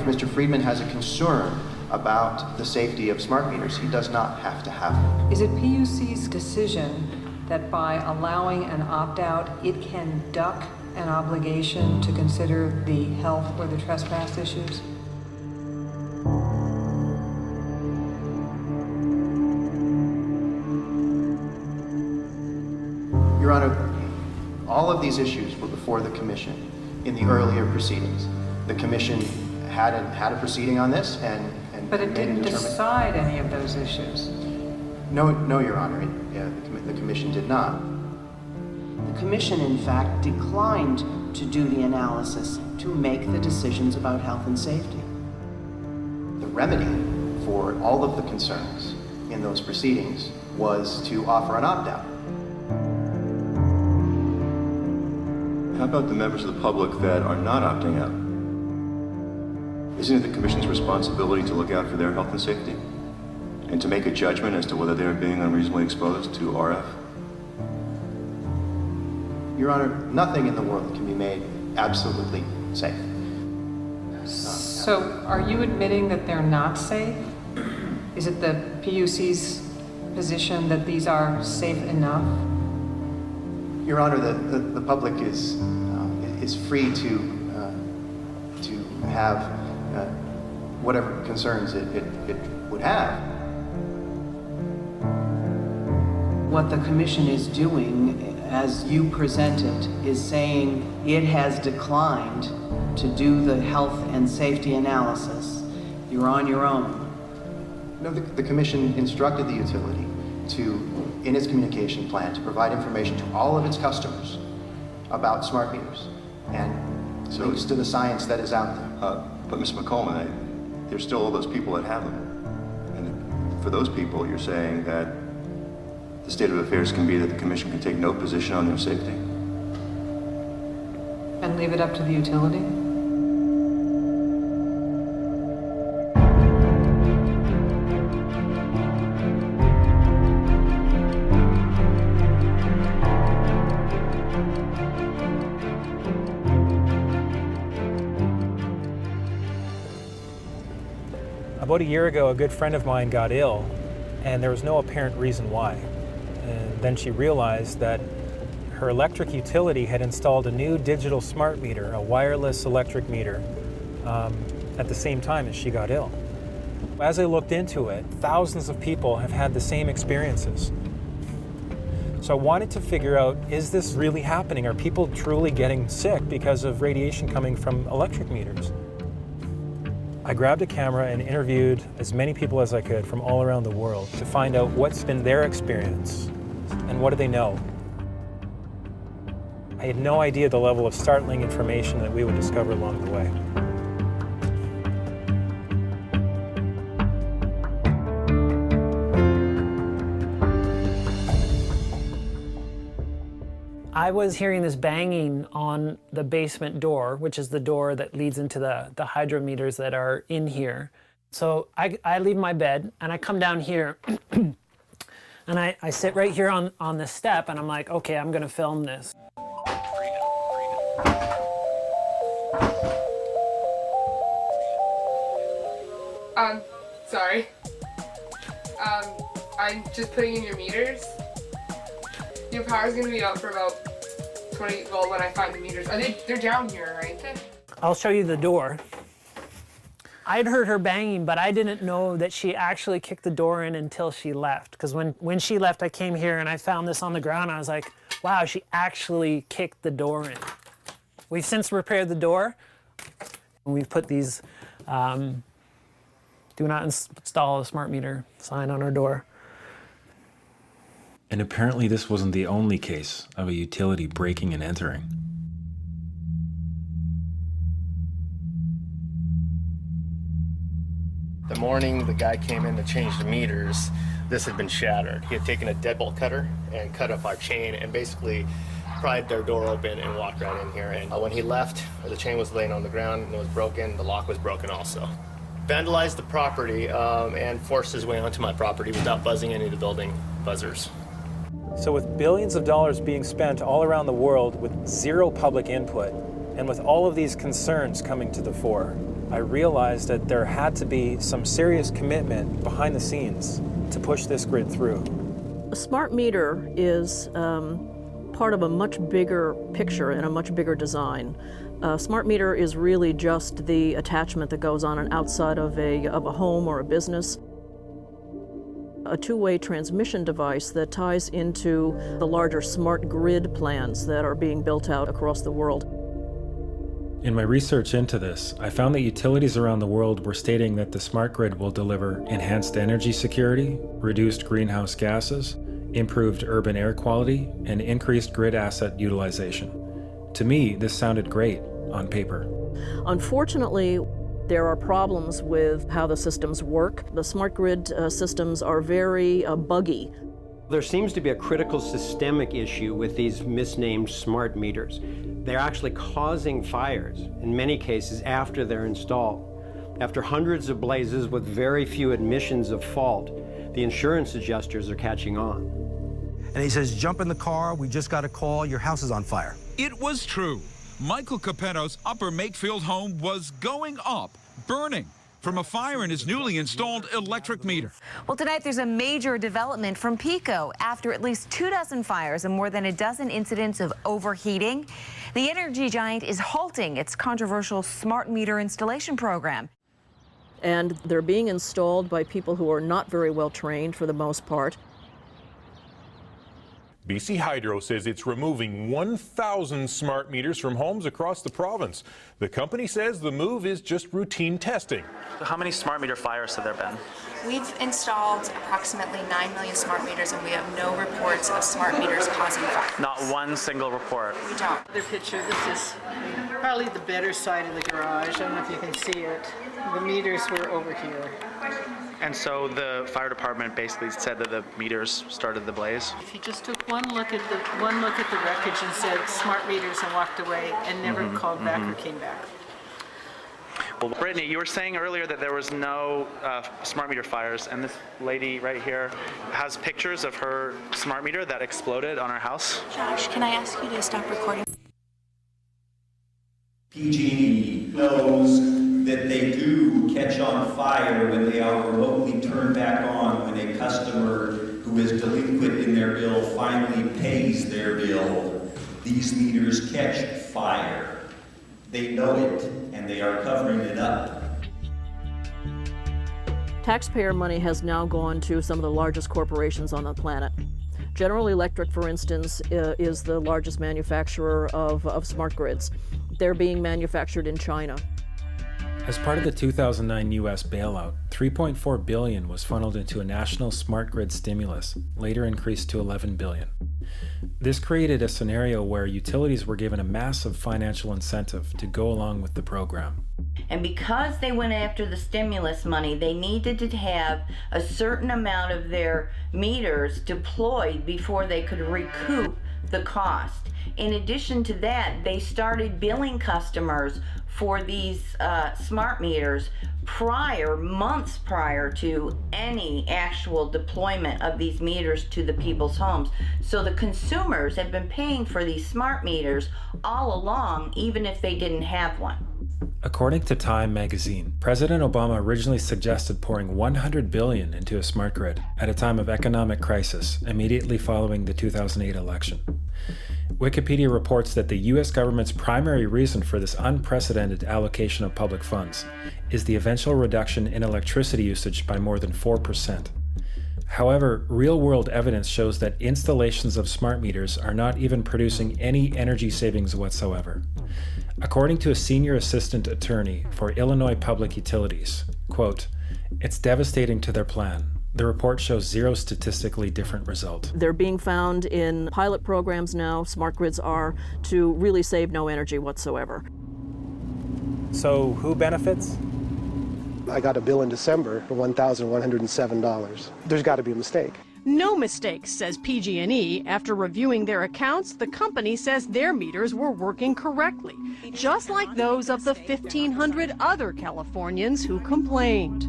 Mr. Friedman has a concern about the safety of smart meters, he does not have to have them. Is it PUC's decision that by allowing an opt-out, it can duck an obligation to consider the health or the trespass issues? Your Honor, all of these issues were before the Commission in the earlier proceedings. The Commission had a proceeding on this and but it didn't decide any of those issues. No, Your Honor, the Commission did not. The Commission, in fact, declined to do the analysis to make the decisions about health and safety. The remedy for all of the concerns in those proceedings was to offer an opt-out. How about the members of the public that are not opting out? Isn't it the Commission's responsibility to look out for their health and safety? And to make a judgment as to whether they're being unreasonably exposed to RF? Your Honor, nothing in the world can be made absolutely safe. So are you admitting that they're not safe? Is it the PUC's position that these are safe enough? Your Honor, the public is free to have whatever concerns it would have. What the Commission is doing, as you present it, is saying it has declined to do the health and safety analysis. You're on your own. No, the Commission instructed the utility to, in its communication plan, to provide information to all of its customers about smart meters and links to the science that is out there. But Ms. McCollum, there's still all those people that have them. And for those people, you're saying that the state of affairs can be that the Commission can take no position on their safety? And leave it up to the utility? About a year ago, a good friend of mine got ill, and there was no apparent reason why. And then she realized that her electric utility had installed a new digital smart meter, a wireless electric meter, at the same time as she got ill. As I looked into it, thousands of people have had the same experiences. So I wanted to figure out, is this really happening? Are people truly getting sick because of radiation coming from electric meters? I grabbed a camera and interviewed as many people as I could from all around the world to find out what's been their experience and what do they know. I had no idea the level of startling information that we would discover along the way. I was hearing this banging on the basement door, which is the door that leads into the hydrometers that are in here. So I leave my bed and I come down here and I sit right here on the step and I'm like, okay, I'm gonna film this. Sorry. I'm just putting in your meters. Your power's gonna be out for about 20, well, when I find the meters. They're down here, right? I'll show you the door. I'd heard her banging, but I didn't know that she actually kicked the door in until she left. Because when she left, I came here and I found this on the ground. I was like, wow, she actually kicked the door in. We've since repaired the door. We've put these do not install a smart meter sign on our door. And apparently this wasn't the only case of a utility breaking and entering. The morning the guy came in to change the meters, this had been shattered. He had taken a deadbolt cutter and cut up our chain and basically pried their door open and walked right in here. And when he left, the chain was laying on the ground and it was broken. The lock was broken also. Vandalized the property and forced his way onto my property without buzzing any of the building buzzers. So with billions of dollars being spent all around the world with zero public input, and with all of these concerns coming to the fore, I realized that there had to be some serious commitment behind the scenes to push this grid through. A smart meter is part of a much bigger picture and a much bigger design. A smart meter is really just the attachment that goes on outside of a home or a business. A two-way transmission device that ties into the larger smart grid plans that are being built out across the world. In my research into this, I found that utilities around the world were stating that the smart grid will deliver enhanced energy security, reduced greenhouse gases, improved urban air quality, and increased grid asset utilization. To me, this sounded great on paper. Unfortunately, there are problems with how the systems work. The smart grid systems are very buggy. There seems to be a critical systemic issue with these misnamed smart meters. They're actually causing fires, in many cases, after they're installed. After hundreds of blazes with very few admissions of fault, the insurance adjusters are catching on. And he says, jump in the car, we just got a call, your house is on fire. It was true. Michael Capetto's Upper Makefield home was going up, burning from a fire in his newly installed electric meter. Well, tonight there's a major development from PECO. After at least 24 fires and more than a dozen incidents of overheating, the energy giant is halting its controversial smart meter installation program. And they're being installed by people who are not very well trained for the most part. BC Hydro says it's removing 1,000 smart meters from homes across the province. The company says the move is just routine testing. How many smart meter fires have there been? We've installed approximately 9 million smart meters, and we have no reports of smart meters causing fire. Not one single report. We don't. Another picture, this is probably the better side of the garage. I don't know if you can see it. The meters were over here. And so the fire department basically said that the meters started the blaze? If you just took one look at the wreckage and said smart meters and walked away and never called back or came back. Well, Brittany, you were saying earlier that there was no smart meter fires, and this lady right here has pictures of her smart meter that exploded on her house. Josh, can I ask you to stop recording? PG&E knows that they do catch on fire when they are remotely turned back on when a customer who is delinquent in their bill finally pays their bill. These meters catch fire. They know it, and they are covering it up. Taxpayer money has now gone to some of the largest corporations on the planet. General Electric, for instance, is the largest manufacturer of smart grids. They're being manufactured in China. As part of the 2009 U.S. bailout, $3.4 billion was funneled into a national smart grid stimulus, later increased to $11 billion. This created a scenario where utilities were given a massive financial incentive to go along with the program. And because they went after the stimulus money, they needed to have a certain amount of their meters deployed before they could recoup the cost. In addition to that, they started billing customers for these smart meters months prior to any actual deployment of these meters to the people's homes. So the consumers have been paying for these smart meters all along, even if they didn't have one. According to Time magazine, President Obama originally suggested pouring $100 billion into a smart grid at a time of economic crisis immediately following the 2008 election. Wikipedia reports that the U.S. government's primary reason for this unprecedented allocation of public funds is the eventual reduction in electricity usage by more than 4%. However, real-world evidence shows that installations of smart meters are not even producing any energy savings whatsoever. According to a senior assistant attorney for Illinois Public Utilities, quote, "It's devastating to their plan. The report shows zero statistically different result." They're being found in pilot programs now, smart grids are, to really save no energy whatsoever. So who benefits? I got a bill in December for $1,107. There's got to be a mistake. No mistake, says PG&E. After reviewing their accounts, the company says their meters were working correctly, just like those of the 1,500 other Californians who complained.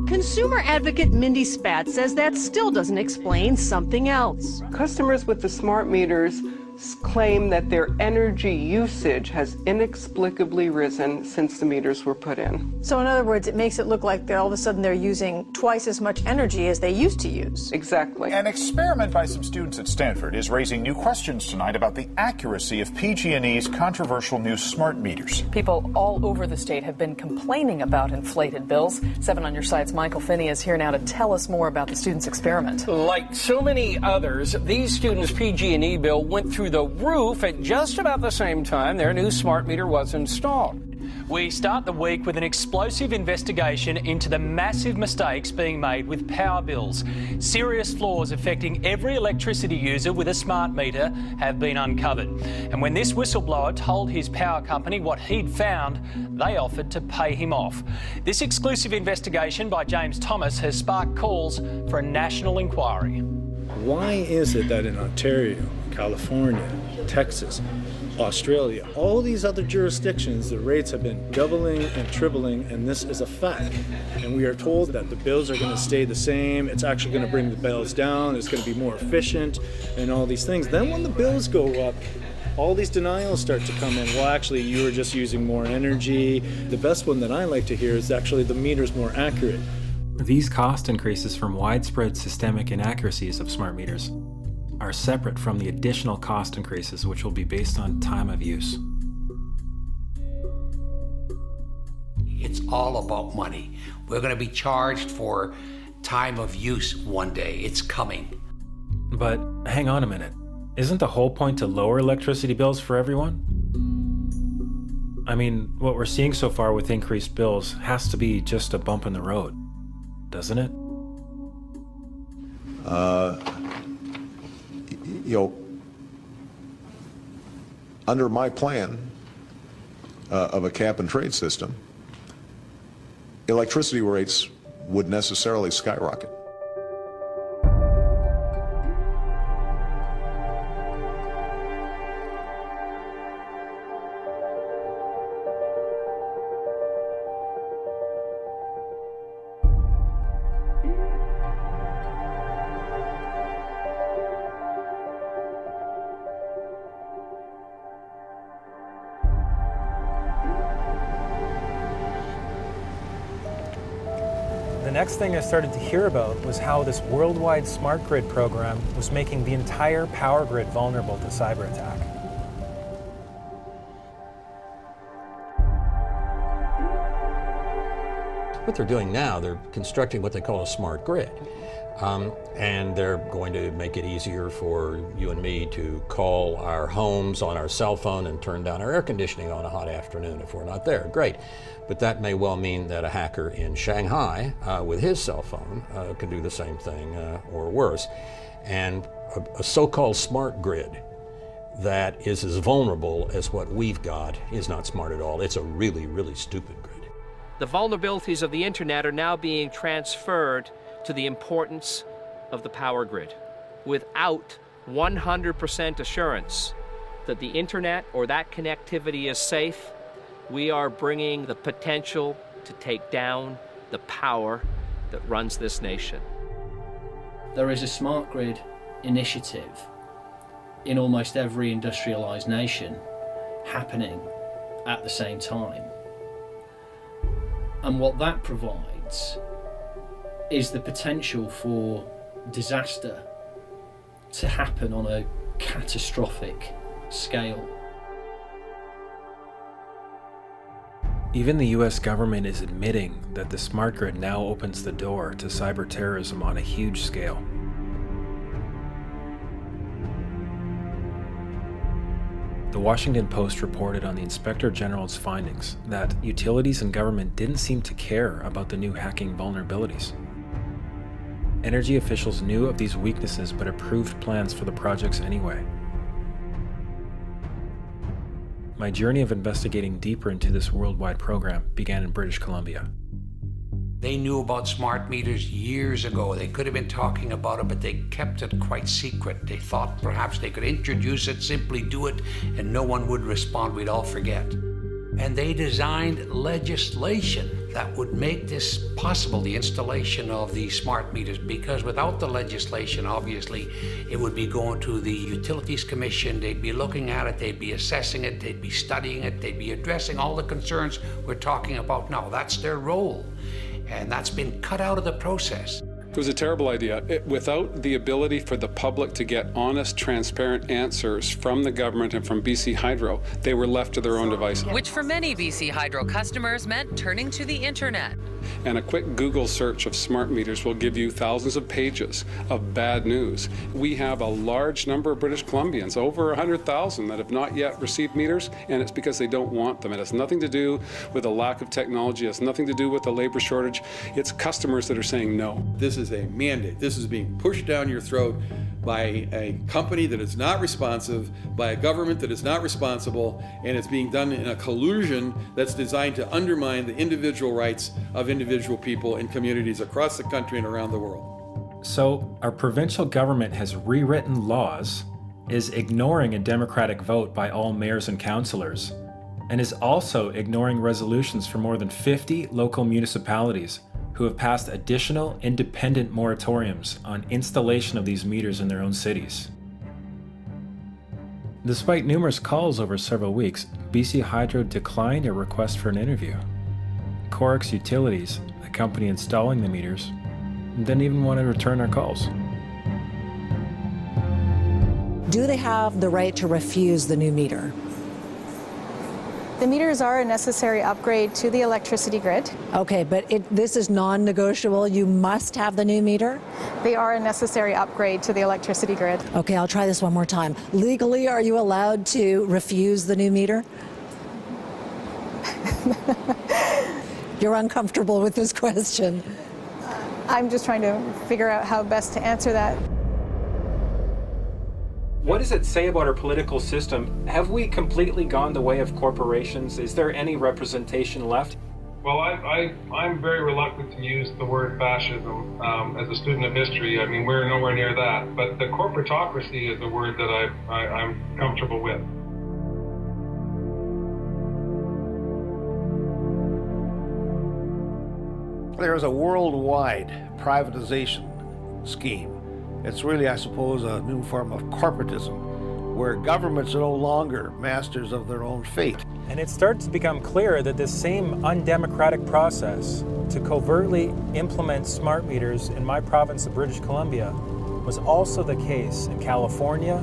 Consumer advocate Mindy Spat says that still doesn't explain something else. Customers with the smart meters claim that their energy usage has inexplicably risen since the meters were put in. So in other words, it makes it look like all of a sudden they're using twice as much energy as they used to use. Exactly. An experiment by some students at Stanford is raising new questions tonight about the accuracy of PG&E's controversial new smart meters. People all over the state have been complaining about inflated bills. 7 on Your Side's Michael Finney is here now to tell us more about the students' experiment. Like so many others, these students' PG&E bill went through the roof at just about the same time their new smart meter was installed. We start the week with an explosive investigation into the massive mistakes being made with power bills. Serious flaws affecting every electricity user with a smart meter have been uncovered. And when this whistleblower told his power company what he'd found, they offered to pay him off. This exclusive investigation by James Thomas has sparked calls for a national inquiry. Why is it that in Ontario, California, Texas, Australia, all these other jurisdictions, the rates have been doubling and tripling, and this is a fact. And we are told that the bills are going to stay the same, it's actually going to bring the bills down, it's going to be more efficient, and all these things. Then when the bills go up, all these denials start to come in. Well, actually, you were just using more energy. The best one that I like to hear is actually the meter's more accurate. These cost increases from widespread systemic inaccuracies of smart meters are separate from the additional cost increases, which will be based on time of use. It's all about money. We're going to be charged for time of use one day. It's coming. But hang on a minute. Isn't the whole point to lower electricity bills for everyone? I mean, what we're seeing so far with increased bills has to be just a bump in the road, doesn't it? Under my plan of a cap and trade system, electricity rates would necessarily skyrocket. The next thing I started to hear about was how this worldwide smart grid program was making the entire power grid vulnerable to cyber attack. What they're doing now, they're constructing what they call a smart grid. And they're going to make it easier for you and me to call our homes on our cell phone and turn down our air conditioning on a hot afternoon if we're not there. Great. But that may well mean that a hacker in Shanghai with his cell phone can do the same thing or worse. And a so-called smart grid that is as vulnerable as what we've got is not smart at all. It's a really, really stupid grid. The vulnerabilities of the internet are now being transferred to the importance of the power grid. Without 100% assurance that the internet or that connectivity is safe, we are bringing the potential to take down the power that runs this nation. There is a smart grid initiative in almost every industrialized nation happening at the same time. And what that provides is the potential for disaster to happen on a catastrophic scale. Even the US government is admitting that the smart grid now opens the door to cyber terrorism on a huge scale. The Washington Post reported on the Inspector General's findings that utilities and government didn't seem to care about the new hacking vulnerabilities. Energy officials knew of these weaknesses but approved plans for the projects anyway. My journey of investigating deeper into this worldwide program began in British Columbia. They knew about smart meters years ago. They could have been talking about it, but they kept it quite secret. They thought perhaps they could introduce it, simply do it, and no one would respond. We'd all forget. And they designed legislation that would make this possible, the installation of these smart meters, because without the legislation, obviously, it would be going to the Utilities Commission, they'd be looking at it, they'd be assessing it, they'd be studying it, they'd be addressing all the concerns we're talking about now. That's their role, and that's been cut out of the process. It was a terrible idea. Without the ability for the public to get honest, transparent answers from the government and from BC Hydro, they were left to their own devices. Which for many BC Hydro customers meant turning to the internet. And a quick Google search of smart meters will give you thousands of pages of bad news. We have a large number of British Columbians, over 100,000, that have not yet received meters, and it's because they don't want them. It has nothing to do with a lack of technology. It has nothing to do with the labor shortage. It's customers that are saying no. This is a mandate. This is being pushed down your throat by a company that is not responsive, by a government that is not responsible, and it's being done in a collusion that's designed to undermine the individual rights of individual people in communities across the country and around the world. So our provincial government has rewritten laws, is ignoring a democratic vote by all mayors and councillors, and is also ignoring resolutions from more than 50 local municipalities who have passed additional independent moratoriums on installation of these meters in their own cities. Despite numerous calls over several weeks, BC Hydro declined a request for an interview. Corix Utilities, the company installing the meters, didn't even want to return our calls. Do they have the right to refuse the new meter? The meters are a necessary upgrade to the electricity grid. Okay, but this is non-negotiable. You must have the new meter? They are a necessary upgrade to the electricity grid. Okay, I'll try this one more time. Legally, are you allowed to refuse the new meter? You're uncomfortable with this question. I'm just trying to figure out how best to answer that. What does it say about our political system? Have we completely gone the way of corporations? Is there any representation left? Well, I'm very reluctant to use the word fascism as a student of history. I mean, we're nowhere near that. But the corporatocracy is a word that I'm comfortable with. There's a worldwide privatization scheme. It's really, I suppose, a new form of corporatism, where governments are no longer masters of their own fate. And it starts to become clear that this same undemocratic process to covertly implement smart meters in my province of British Columbia was also the case in California,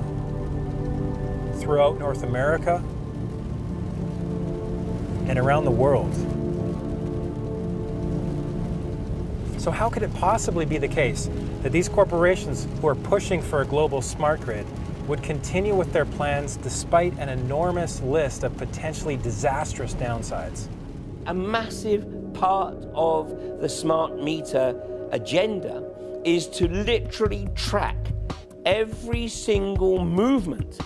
throughout North America, and around the world. So how could it possibly be the case that these corporations who are pushing for a global smart grid would continue with their plans despite an enormous list of potentially disastrous downsides? A massive part of the smart meter agenda is to literally track every single movement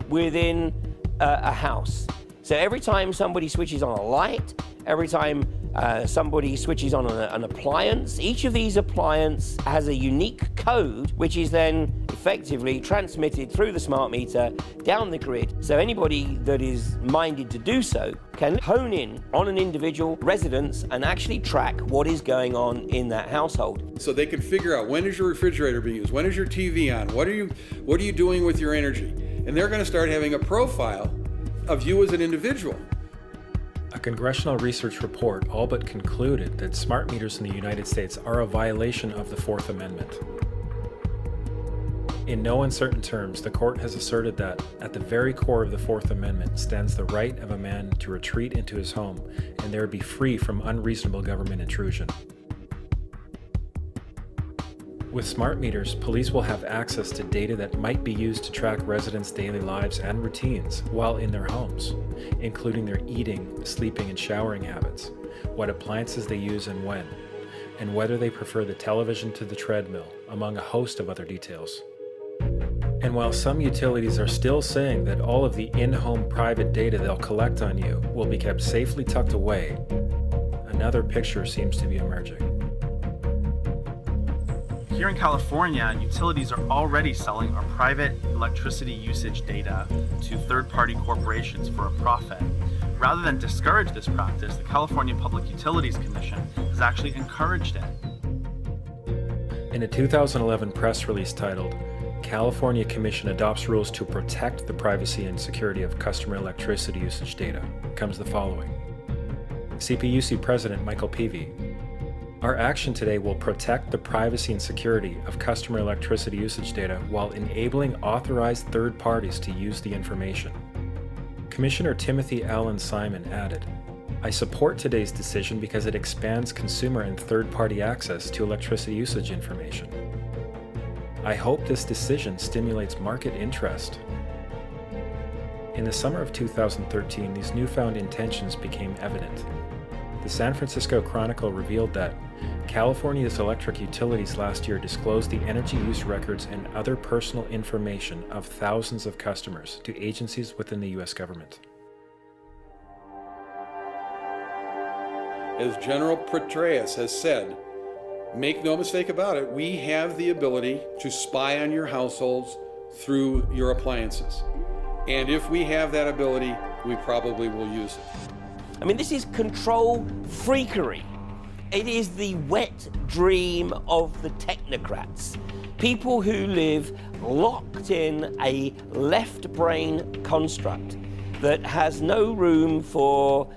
within a house. So every time somebody switches on a light, every time somebody switches on an appliance, each of these appliances has a unique code which is then effectively transmitted through the smart meter down the grid. So anybody that is minded to do so can hone in on an individual residence and actually track what is going on in that household. So they can figure out, when is your refrigerator being used? When is your TV on? What are you doing with your energy? And they're going to start having a profile of you as an individual. A congressional research report all but concluded that smart meters in the United States are a violation of the Fourth Amendment. In no uncertain terms, the court has asserted that, at the very core of the Fourth Amendment, stands the right of a man to retreat into his home and there be free from unreasonable government intrusion. With smart meters, police will have access to data that might be used to track residents' daily lives and routines while in their homes, including their eating, sleeping, and showering habits, what appliances they use and when, and whether they prefer the television to the treadmill, among a host of other details. And while some utilities are still saying that all of the in-home private data they'll collect on you will be kept safely tucked away, another picture seems to be emerging. Here in California, utilities are already selling our private electricity usage data to third-party corporations for a profit. Rather than discourage this practice, the California Public Utilities Commission has actually encouraged it. In a 2011 press release titled, "California Commission Adopts Rules to Protect the Privacy and Security of Customer Electricity Usage Data," comes the following. CPUC President Michael Peavy: "Our action today will protect the privacy and security of customer electricity usage data while enabling authorized third parties to use the information." Commissioner Timothy Allen Simon added, "I support today's decision because it expands consumer and third-party access to electricity usage information. I hope this decision stimulates market interest." In the summer of 2013, these newfound intentions became evident. The San Francisco Chronicle revealed that California's electric utilities last year disclosed the energy use records and other personal information of thousands of customers to agencies within the U.S. government. As General Petraeus has said, make no mistake about it, we have the ability to spy on your households through your appliances. And if we have that ability, we probably will use it. I mean, this is control freakery. It is the wet dream of the technocrats. People who live locked in a left brain construct that has no room for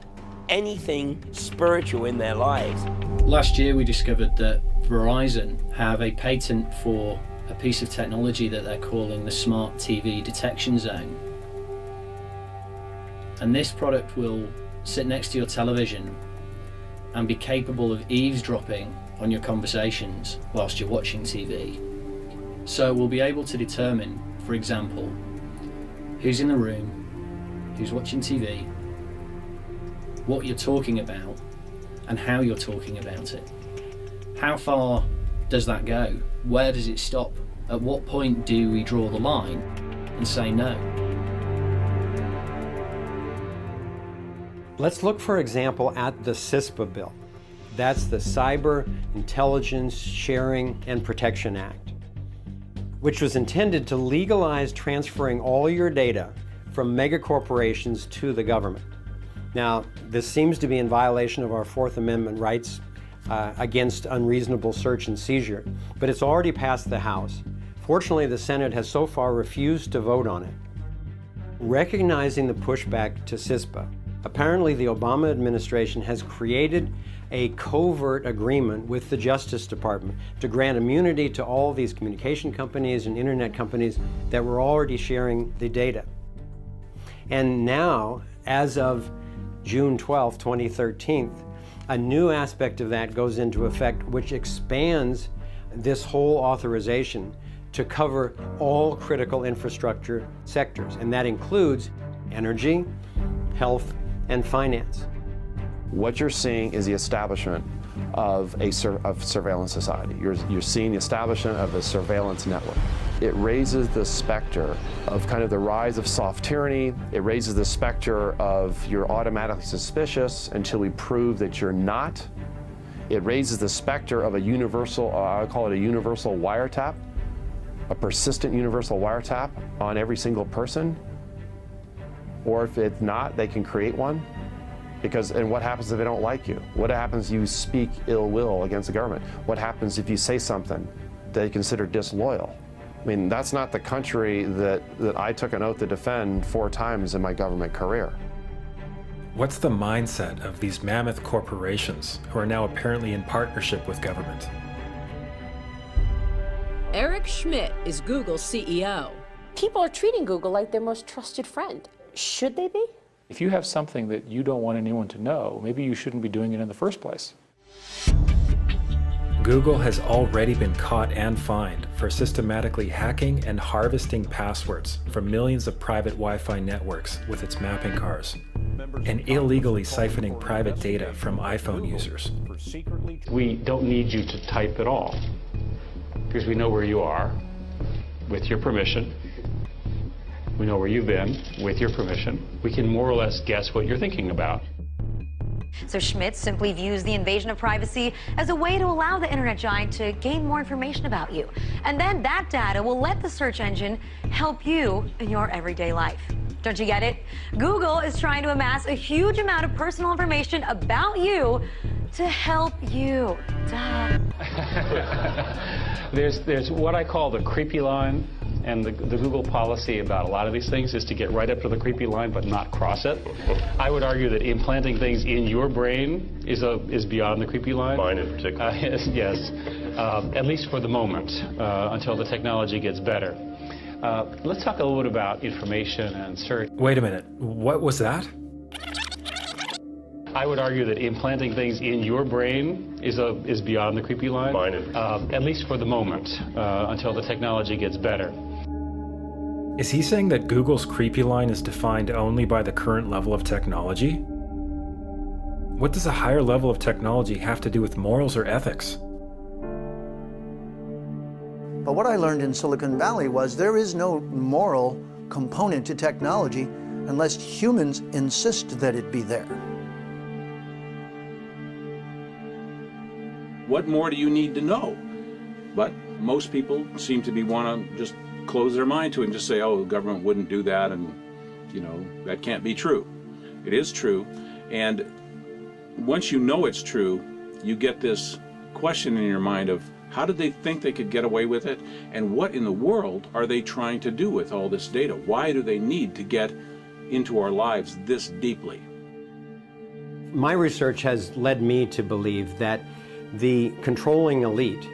anything spiritual in their lives. Last year we discovered that Verizon have a patent for a piece of technology that they're calling the Smart TV Detection Zone. And this product will sit next to your television and be capable of eavesdropping on your conversations whilst you're watching TV. So we'll be able to determine, for example, who's in the room, who's watching TV, what you're talking about, and how you're talking about it. How far does that go? Where does it stop? At what point do we draw the line and say no? Let's look, for example, at the CISPA bill. That's the Cyber Intelligence Sharing and Protection Act, which was intended to legalize transferring all your data from megacorporations to the government. Now, this seems to be in violation of our Fourth Amendment rights against unreasonable search and seizure, but it's already passed the House. Fortunately, the Senate has so far refused to vote on it. Recognizing the pushback to CISPA, apparently the Obama administration has created a covert agreement with the Justice Department to grant immunity to all these communication companies and internet companies that were already sharing the data. And now, as of June 12, 2013, a new aspect of that goes into effect, which expands this whole authorization to cover all critical infrastructure sectors, and that includes energy, health, and finance. What you're seeing is the establishment of a surveillance society. You're seeing the establishment of a surveillance network. It raises the specter of kind of the rise of soft tyranny. It raises the specter of you're automatically suspicious until we prove that you're not. It raises the specter of a universal, I call it a universal wiretap, a persistent universal wiretap on every single person. Or if it's not, they can create one. And what happens if they don't like you? What happens if you speak ill will against the government? What happens if you say something they consider disloyal? I mean, that's not the country that I took an oath to defend 4 times in my government career. What's the mindset of these mammoth corporations who are now apparently in partnership with government? Eric Schmidt is Google's CEO. People are treating Google like their most trusted friend. Should they be? If you have something that you don't want anyone to know, maybe you shouldn't be doing it in the first place. Google has already been caught and fined for systematically hacking and harvesting passwords from millions of private Wi-Fi networks with its mapping cars, and illegally siphoning private data from iPhone users. We don't need you to type at all, because we know where you are, with your permission. We know where you've been, with your permission. We can more or less guess what you're thinking about. So Schmidt simply views the invasion of privacy as a way to allow the internet giant to gain more information about you. And then that data will let the search engine help you in your everyday life. Don't you get it? Google is trying to amass a huge amount of personal information about you to help you. Duh. There's what I call the creepy line, and the Google policy about a lot of these things is to get right up to the creepy line but not cross it. I would argue that implanting things in your brain is beyond the creepy line. Mine in particular. Yes, at least for the moment, until the technology gets better. Let's talk a little bit about information and search. Wait a minute, what was that? I would argue that implanting things in your brain is beyond the creepy line. Mine in particular. At least for the moment, until the technology gets better. Is he saying that Google's creepy line is defined only by the current level of technology? What does a higher level of technology have to do with morals or ethics? But what I learned in Silicon Valley was there is no moral component to technology unless humans insist that it be there. What more do you need to know? But most people seem to want to just close their mind to it and just say, oh, the government wouldn't do that, and, you know, that can't be true. It is true, and once you know it's true, you get this question in your mind of how did they think they could get away with it, and what in the world are they trying to do with all this data? Why do they need to get into our lives this deeply? My research has led me to believe that the controlling elite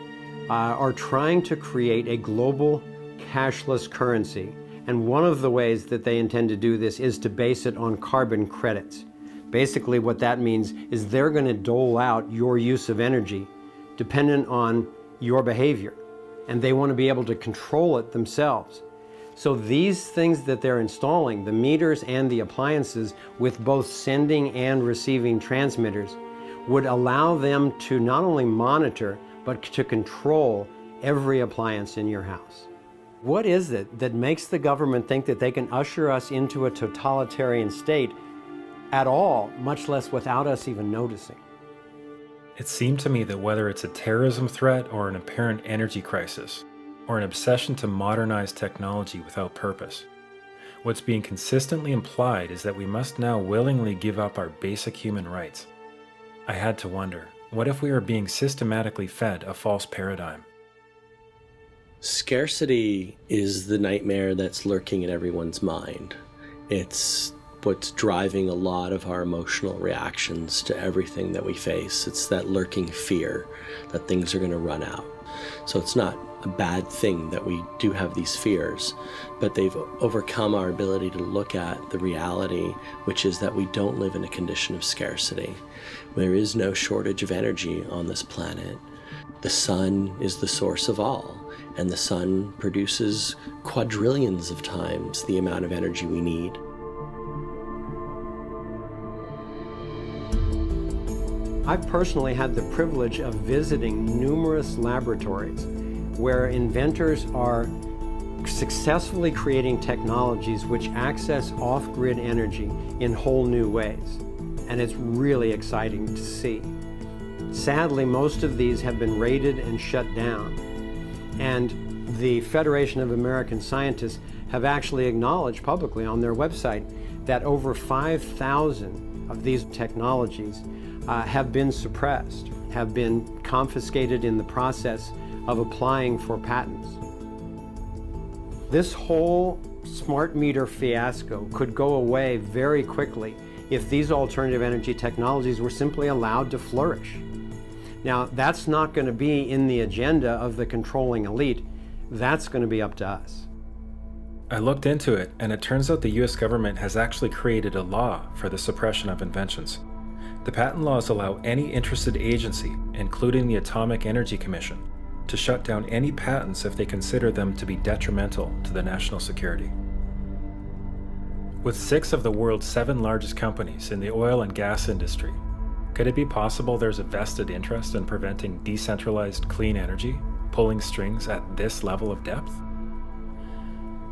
are trying to create a global cashless currency. And one of the ways that they intend to do this is to base it on carbon credits. Basically what that means is they're going to dole out your use of energy dependent on your behavior. And they want to be able to control it themselves. So these things that they're installing, the meters and the appliances with both sending and receiving transmitters, would allow them to not only monitor, but to control every appliance in your house. What is it that makes the government think that they can usher us into a totalitarian state at all, much less without us even noticing? It seemed to me that whether it's a terrorism threat or an apparent energy crisis, or an obsession to modernize technology without purpose, what's being consistently implied is that we must now willingly give up our basic human rights. I had to wonder, what if we are being systematically fed a false paradigm? Scarcity is the nightmare that's lurking in everyone's mind. It's what's driving a lot of our emotional reactions to everything that we face. It's that lurking fear that things are going to run out. So it's not a bad thing that we do have these fears, but they've overcome our ability to look at the reality, which is that we don't live in a condition of scarcity. There is no shortage of energy on this planet. The sun is the source of all, and the sun produces quadrillions of times the amount of energy we need. I've personally had the privilege of visiting numerous laboratories where inventors are successfully creating technologies which access off-grid energy in whole new ways. And it's really exciting to see. Sadly, most of these have been raided and shut down. And the Federation of American Scientists have actually acknowledged publicly on their website that over 5,000 of these technologies have been suppressed, have been confiscated in the process of applying for patents. This whole smart meter fiasco could go away very quickly if these alternative energy technologies were simply allowed to flourish. Now, that's not going to be in the agenda of the controlling elite. That's going to be up to us. I looked into it, and it turns out the US government has actually created a law for the suppression of inventions. The patent laws allow any interested agency, including the Atomic Energy Commission, to shut down any patents if they consider them to be detrimental to the national security. With 6 of the world's 7 largest companies in the oil and gas industry, could it be possible there's a vested interest in preventing decentralized clean energy, pulling strings at this level of depth?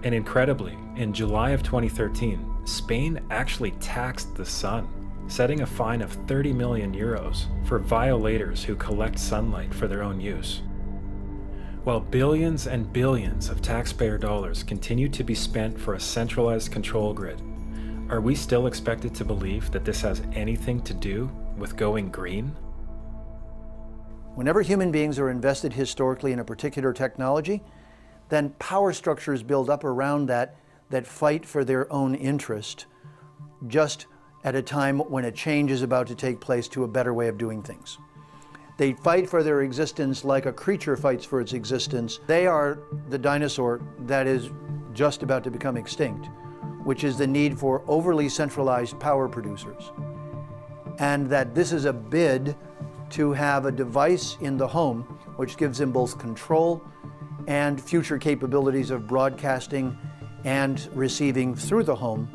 And incredibly, in July of 2013, Spain actually taxed the sun, setting a fine of 30 million euros for violators who collect sunlight for their own use. While billions and billions of taxpayer dollars continue to be spent for a centralized control grid, are we still expected to believe that this has anything to do with going green? Whenever human beings are invested historically in a particular technology, then power structures build up around that fight for their own interest, just at a time when a change is about to take place to a better way of doing things. They fight for their existence like a creature fights for its existence. They are the dinosaur that is just about to become extinct, which is the need for overly centralized power producers. And that this is a bid to have a device in the home which gives them both control and future capabilities of broadcasting and receiving through the home.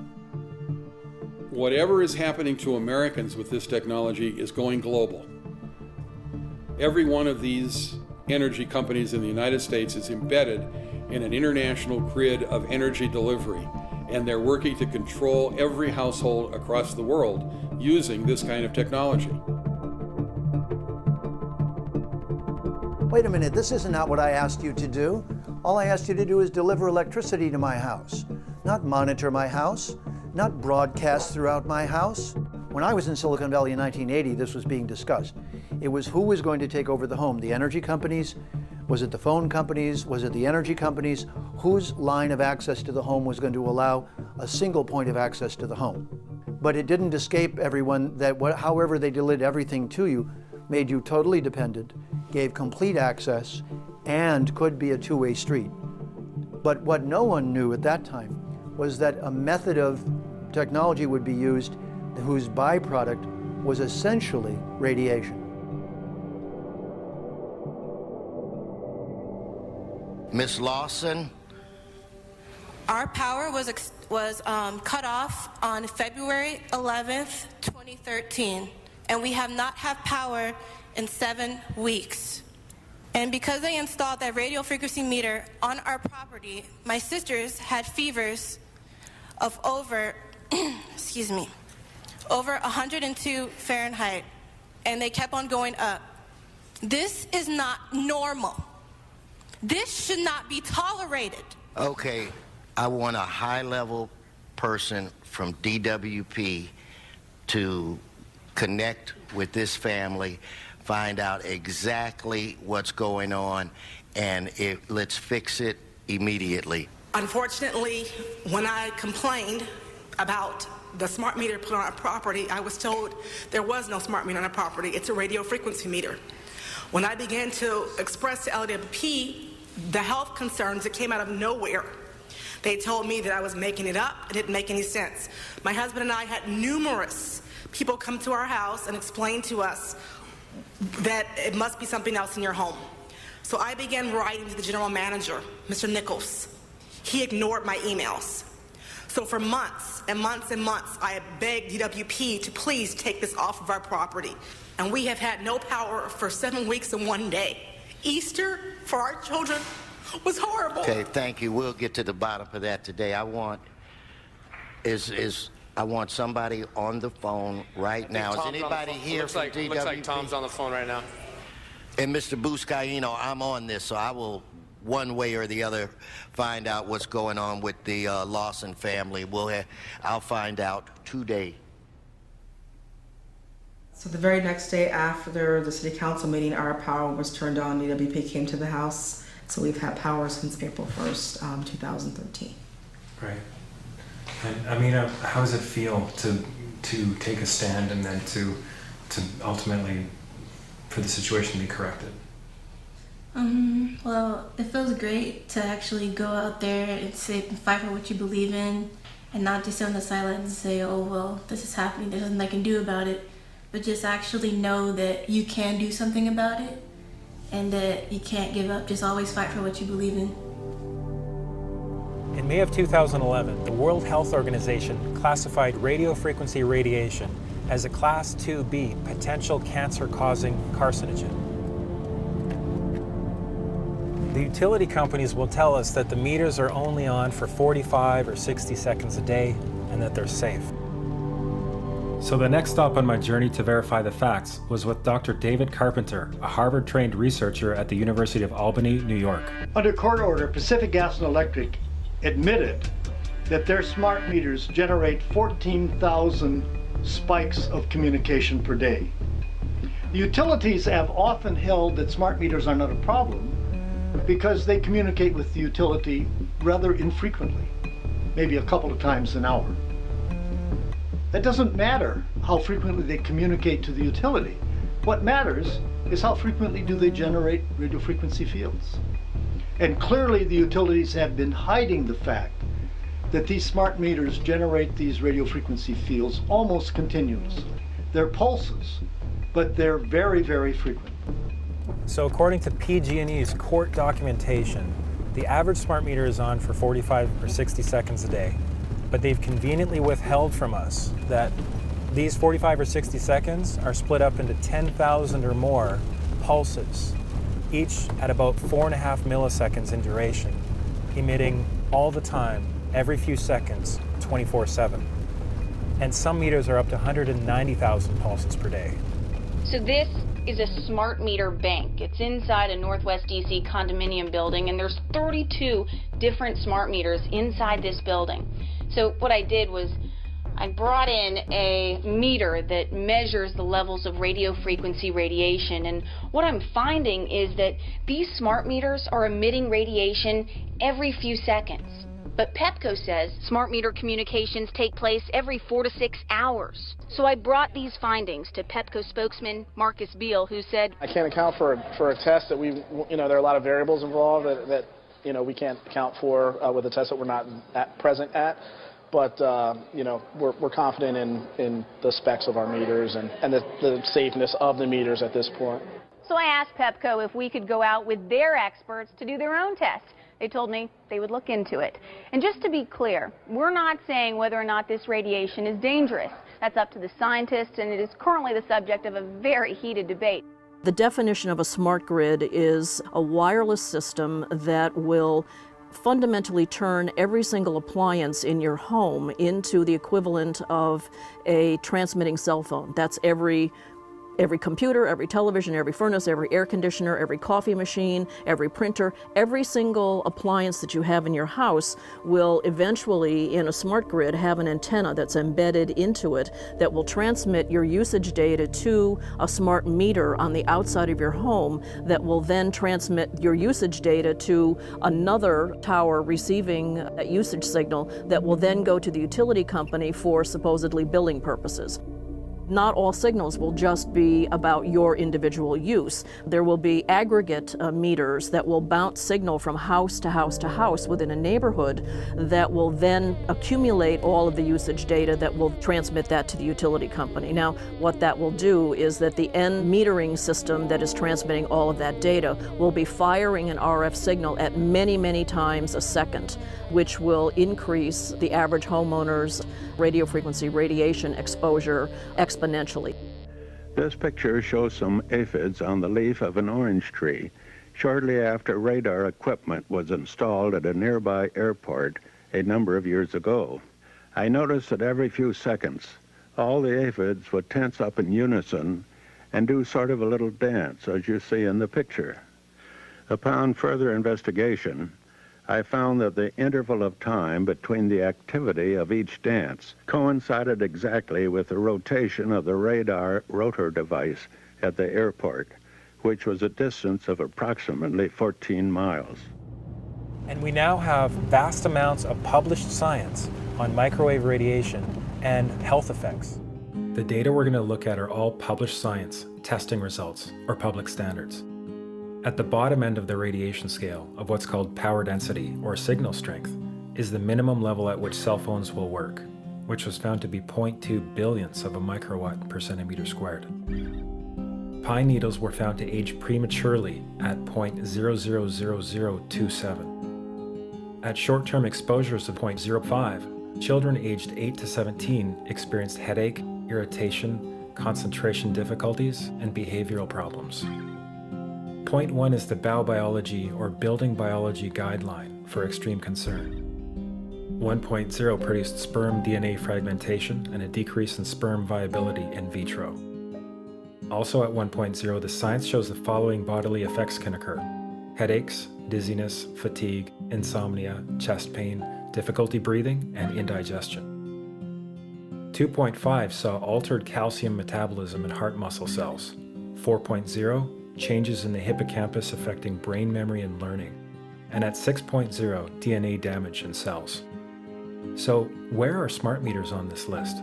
Whatever is happening to Americans with this technology is going global. Every one of these energy companies in the United States is embedded in an international grid of energy delivery, and they're working to control every household across the world using this kind of technology. Wait a minute, this isn't what I asked you to do. All I asked you to do is deliver electricity to my house, not monitor my house, not broadcast throughout my house. When I was in Silicon Valley in 1980, this was being discussed. It was who was going to take over the home, the energy companies? Was it the phone companies? Was it the energy companies? Whose line of access to the home was going to allow a single point of access to the home? But it didn't escape everyone that however they delivered everything to you, made you totally dependent, gave complete access, and could be a two-way street. But what no one knew at that time was that a method of technology would be used whose byproduct was essentially radiation. Ms. Lawson? Our power was cut off on February 11th, 2013, and we have not had power in 7 weeks. And because they installed that radio frequency meter on our property, my sisters had fevers of over, excuse me, over 102 Fahrenheit, and they kept on going up. This is not normal. This should not be tolerated. Okay, I want a high-level person from DWP to connect with this family, find out exactly what's going on, and let's fix it immediately. Unfortunately, when I complained about the smart meter put on our property, I was told there was no smart meter on our property. It's a radio frequency meter. When I began to express to LWP the health concerns that came out of nowhere, they told me that I was making it up. It didn't make any sense. My husband and I had numerous people come to our house and explain to us that it must be something else in your home. So I began writing to the general manager, Mr. Nichols. He ignored my emails. So for months and months and months, I begged DWP to please take this off of our property. And we have had no power for 7 weeks and 1 day. Easter for our children was horrible. Okay, thank you. We'll get to the bottom of that today. I want somebody on the phone right now. Is anybody here from DWP? Looks like Tom's on the phone right now. And Mr. Buscaino, I'm on this, so I will, one way or the other, find out what's going on with the Lawson family. I'll find out today. So the very next day after the city council meeting, our power was turned on. DWP came to the house. So we've had power since April 1st, 2013. Right. And Amina, how does it feel to take a stand and then to ultimately for the situation to be corrected? Well, it feels great to actually go out there and fight for what you believe in, and not just sit on the sidelines and say, oh, well, this is happening, there's nothing I can do about it, but just actually know that you can do something about it and that you can't give up. Just always fight for what you believe in. In May of 2011, the World Health Organization classified radio frequency radiation as a Class 2B potential cancer-causing carcinogen. The utility companies will tell us that the meters are only on for 45 or 60 seconds a day and that they're safe. So the next stop on my journey to verify the facts was with Dr. David Carpenter, a Harvard-trained researcher at the University of Albany, New York. Under court order, Pacific Gas and Electric admitted that their smart meters generate 14,000 spikes of communication per day. The utilities have often held that smart meters are not a problem because they communicate with the utility rather infrequently, maybe a couple of times an hour. That doesn't matter how frequently they communicate to the utility. What matters is how frequently do they generate radio frequency fields. And clearly the utilities have been hiding the fact that these smart meters generate these radio frequency fields almost continuously. They're pulses, but they're very, very frequent. So according to PG&E's court documentation, the average smart meter is on for 45 or 60 seconds a day, but they've conveniently withheld from us that these 45 or 60 seconds are split up into 10,000 or more pulses, each at about 4.5 milliseconds in duration, emitting all the time, every few seconds, 24/7. And some meters are up to 190,000 pulses per day. So this is a smart meter bank. It's inside a Northwest DC condominium building, and there's 32 different smart meters inside this building. So what I did was I brought in a meter that measures the levels of radio frequency radiation, and what I'm finding is that these smart meters are emitting radiation every few seconds. But Pepco says smart meter communications take place every 4 to 6 hours. So I brought these findings to Pepco spokesman Marcus Beal, who said, I can't account for a test that there are a lot of variables involved that we can't account for with a test that we're not present at. But, we're confident in the specs of our meters and the safeness of the meters at this point. So I asked Pepco if we could go out with their experts to do their own test. They told me they would look into it. And just to be clear, we're not saying whether or not this radiation is dangerous. That's up to the scientists, and it is currently the subject of a very heated debate. The definition of a smart grid is a wireless system that will fundamentally turn every single appliance in your home into the equivalent of a transmitting cell phone. That's every computer, every television, every furnace, every air conditioner, every coffee machine, every printer, every single appliance that you have in your house will eventually, in a smart grid, have an antenna that's embedded into it that will transmit your usage data to a smart meter on the outside of your home that will then transmit your usage data to another tower receiving that usage signal that will then go to the utility company for supposedly billing purposes. Not all signals will just be about your individual use. There will be aggregate meters that will bounce signal from house to house to house within a neighborhood that will then accumulate all of the usage data that will transmit that to the utility company. Now, what that will do is that the end metering system that is transmitting all of that data will be firing an RF signal at many, many times a second, which will increase the average homeowner's radio frequency radiation exposure exponentially. This picture shows some aphids on the leaf of an orange tree shortly after radar equipment was installed at a nearby airport a number of years ago. I noticed that every few seconds all the aphids would tense up in unison and do sort of a little dance, as you see in the picture. Upon further investigation, I found that the interval of time between the activity of each dance coincided exactly with the rotation of the radar rotor device at the airport, which was a distance of approximately 14 miles. And we now have vast amounts of published science on microwave radiation and health effects. The data we're going to look at are all published science, testing results, or public standards. At the bottom end of the radiation scale of what's called power density or signal strength is the minimum level at which cell phones will work, which was found to be 0.2 billionths of a microwatt per centimeter squared. Pine needles were found to age prematurely at 0.000027. At short-term exposures of 0.05, children aged 8 to 17 experienced headache, irritation, concentration difficulties, and behavioral problems. Point 1 is the biobiology or building biology guideline for extreme concern. 1.0 produced sperm DNA fragmentation and a decrease in sperm viability in vitro. Also at 1.0, the science shows the following bodily effects can occur: headaches, dizziness, fatigue, insomnia, chest pain, difficulty breathing, and indigestion. 2.5 saw altered calcium metabolism in heart muscle cells. 4.0, changes in the hippocampus affecting brain memory and learning. And at 6.0, DNA damage in cells. So where are smart meters on this list?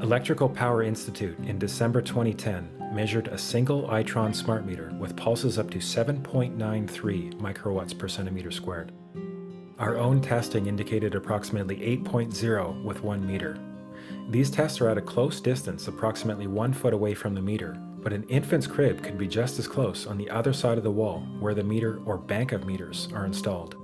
Electrical Power Institute in December 2010 measured a single Itron smart meter with pulses up to 7.93 microwatts per centimeter squared. Our own testing indicated approximately 8.0 with 1 meter. These tests are at a close distance, approximately 1 foot away from the meter, but an infant's crib could be just as close on the other side of the wall where the meter or bank of meters are installed.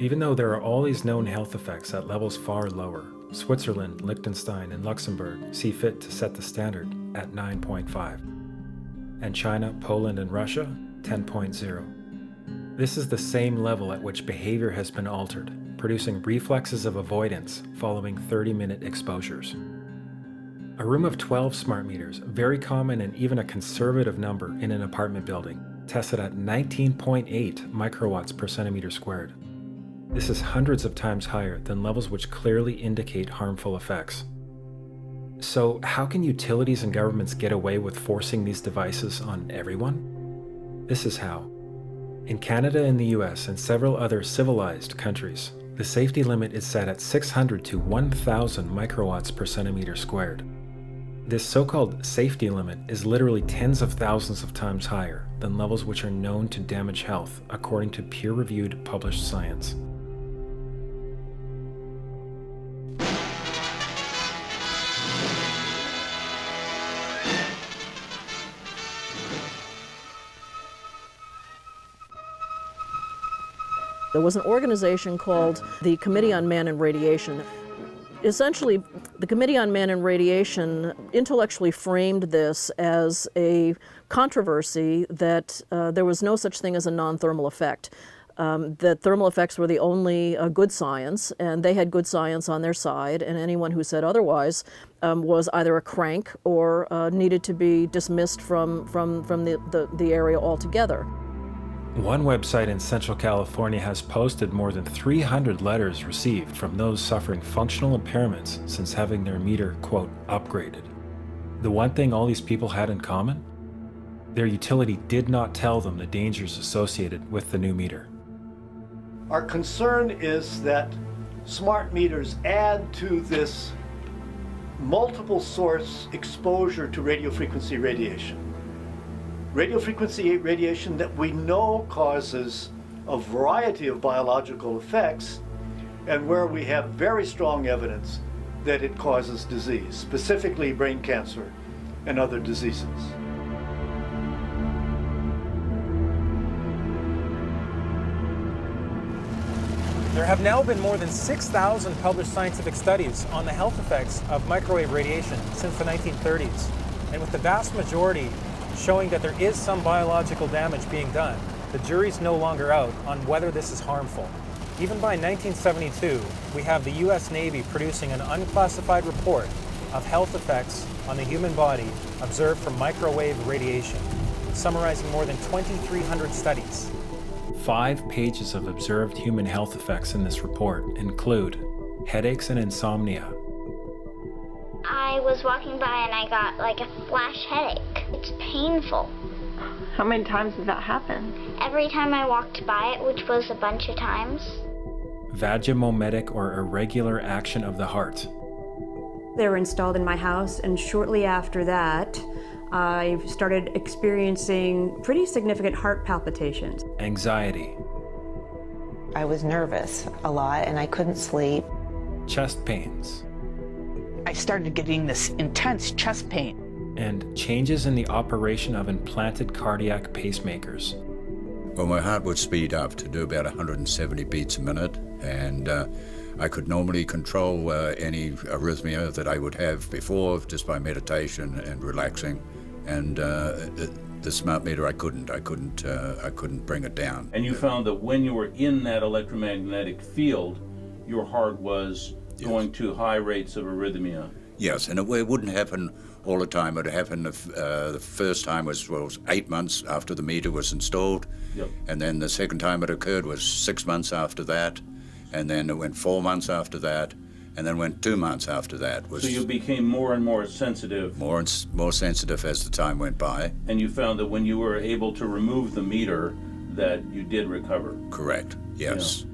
Even though there are all these known health effects at levels far lower, Switzerland, Liechtenstein, and Luxembourg see fit to set the standard at 9.5. And China, Poland, and Russia, 10.0. This is the same level at which behavior has been altered, producing reflexes of avoidance following 30-minute exposures. A room of 12 smart meters, very common and even a conservative number in an apartment building, tested at 19.8 microwatts per centimeter squared. This is hundreds of times higher than levels which clearly indicate harmful effects. So how can utilities and governments get away with forcing these devices on everyone? This is how. In Canada and the US and several other civilized countries, the safety limit is set at 600 to 1,000 microwatts per centimeter squared. This so-called safety limit is literally tens of thousands of times higher than levels which are known to damage health, according to peer-reviewed published science. There was an organization called the Committee on Man and Radiation. Essentially, the Committee on Man and Radiation intellectually framed this as a controversy that there was no such thing as a non-thermal effect. That thermal effects were the only good science, and they had good science on their side, and anyone who said otherwise was either a crank or needed to be dismissed from the area altogether. One website in Central California has posted more than 300 letters received from those suffering functional impairments since having their meter, quote, upgraded. The one thing all these people had in common? Their utility did not tell them the dangers associated with the new meter. Our concern is that smart meters add to this multiple source exposure to radio frequency radiation. Radio frequency radiation that we know causes a variety of biological effects, and where we have very strong evidence that it causes disease, specifically brain cancer and other diseases. There have now been more than 6,000 published scientific studies on the health effects of microwave radiation since the 1930s, and with the vast majority showing that there is some biological damage being done, the jury's no longer out on whether this is harmful. Even by 1972, we have the US Navy producing an unclassified report of health effects on the human body observed from microwave radiation, summarizing more than 2,300 studies. 5 pages of observed human health effects in this report include headaches and insomnia. I was walking by and I got like a flash headache. It's painful. How many times does that happen? Every time I walked by it, which was a bunch of times. Vagomometic or irregular action of the heart. They were installed in my house, and shortly after that, I started experiencing pretty significant heart palpitations. Anxiety. I was nervous a lot and I couldn't sleep. Chest pains. I started getting this intense chest pain. And changes in the operation of implanted cardiac pacemakers. Well, my heart would speed up to do about 170 beats a minute, and I could normally control any arrhythmia that I would have before just by meditation and relaxing. And the smart meter, I couldn't bring it down. And you found that when you were in that electromagnetic field, your heart was going to high rates of arrhythmia. Yes, and it wouldn't happen all the time. It happened the first time was 8 months after the meter was installed. Yep. And then the second time it occurred was 6 months after that. And then it went 4 months after that. And then went 2 months after that. So you became more and more sensitive. More sensitive as the time went by. And you found that when you were able to remove the meter, that you did recover. Correct, yes. Yeah.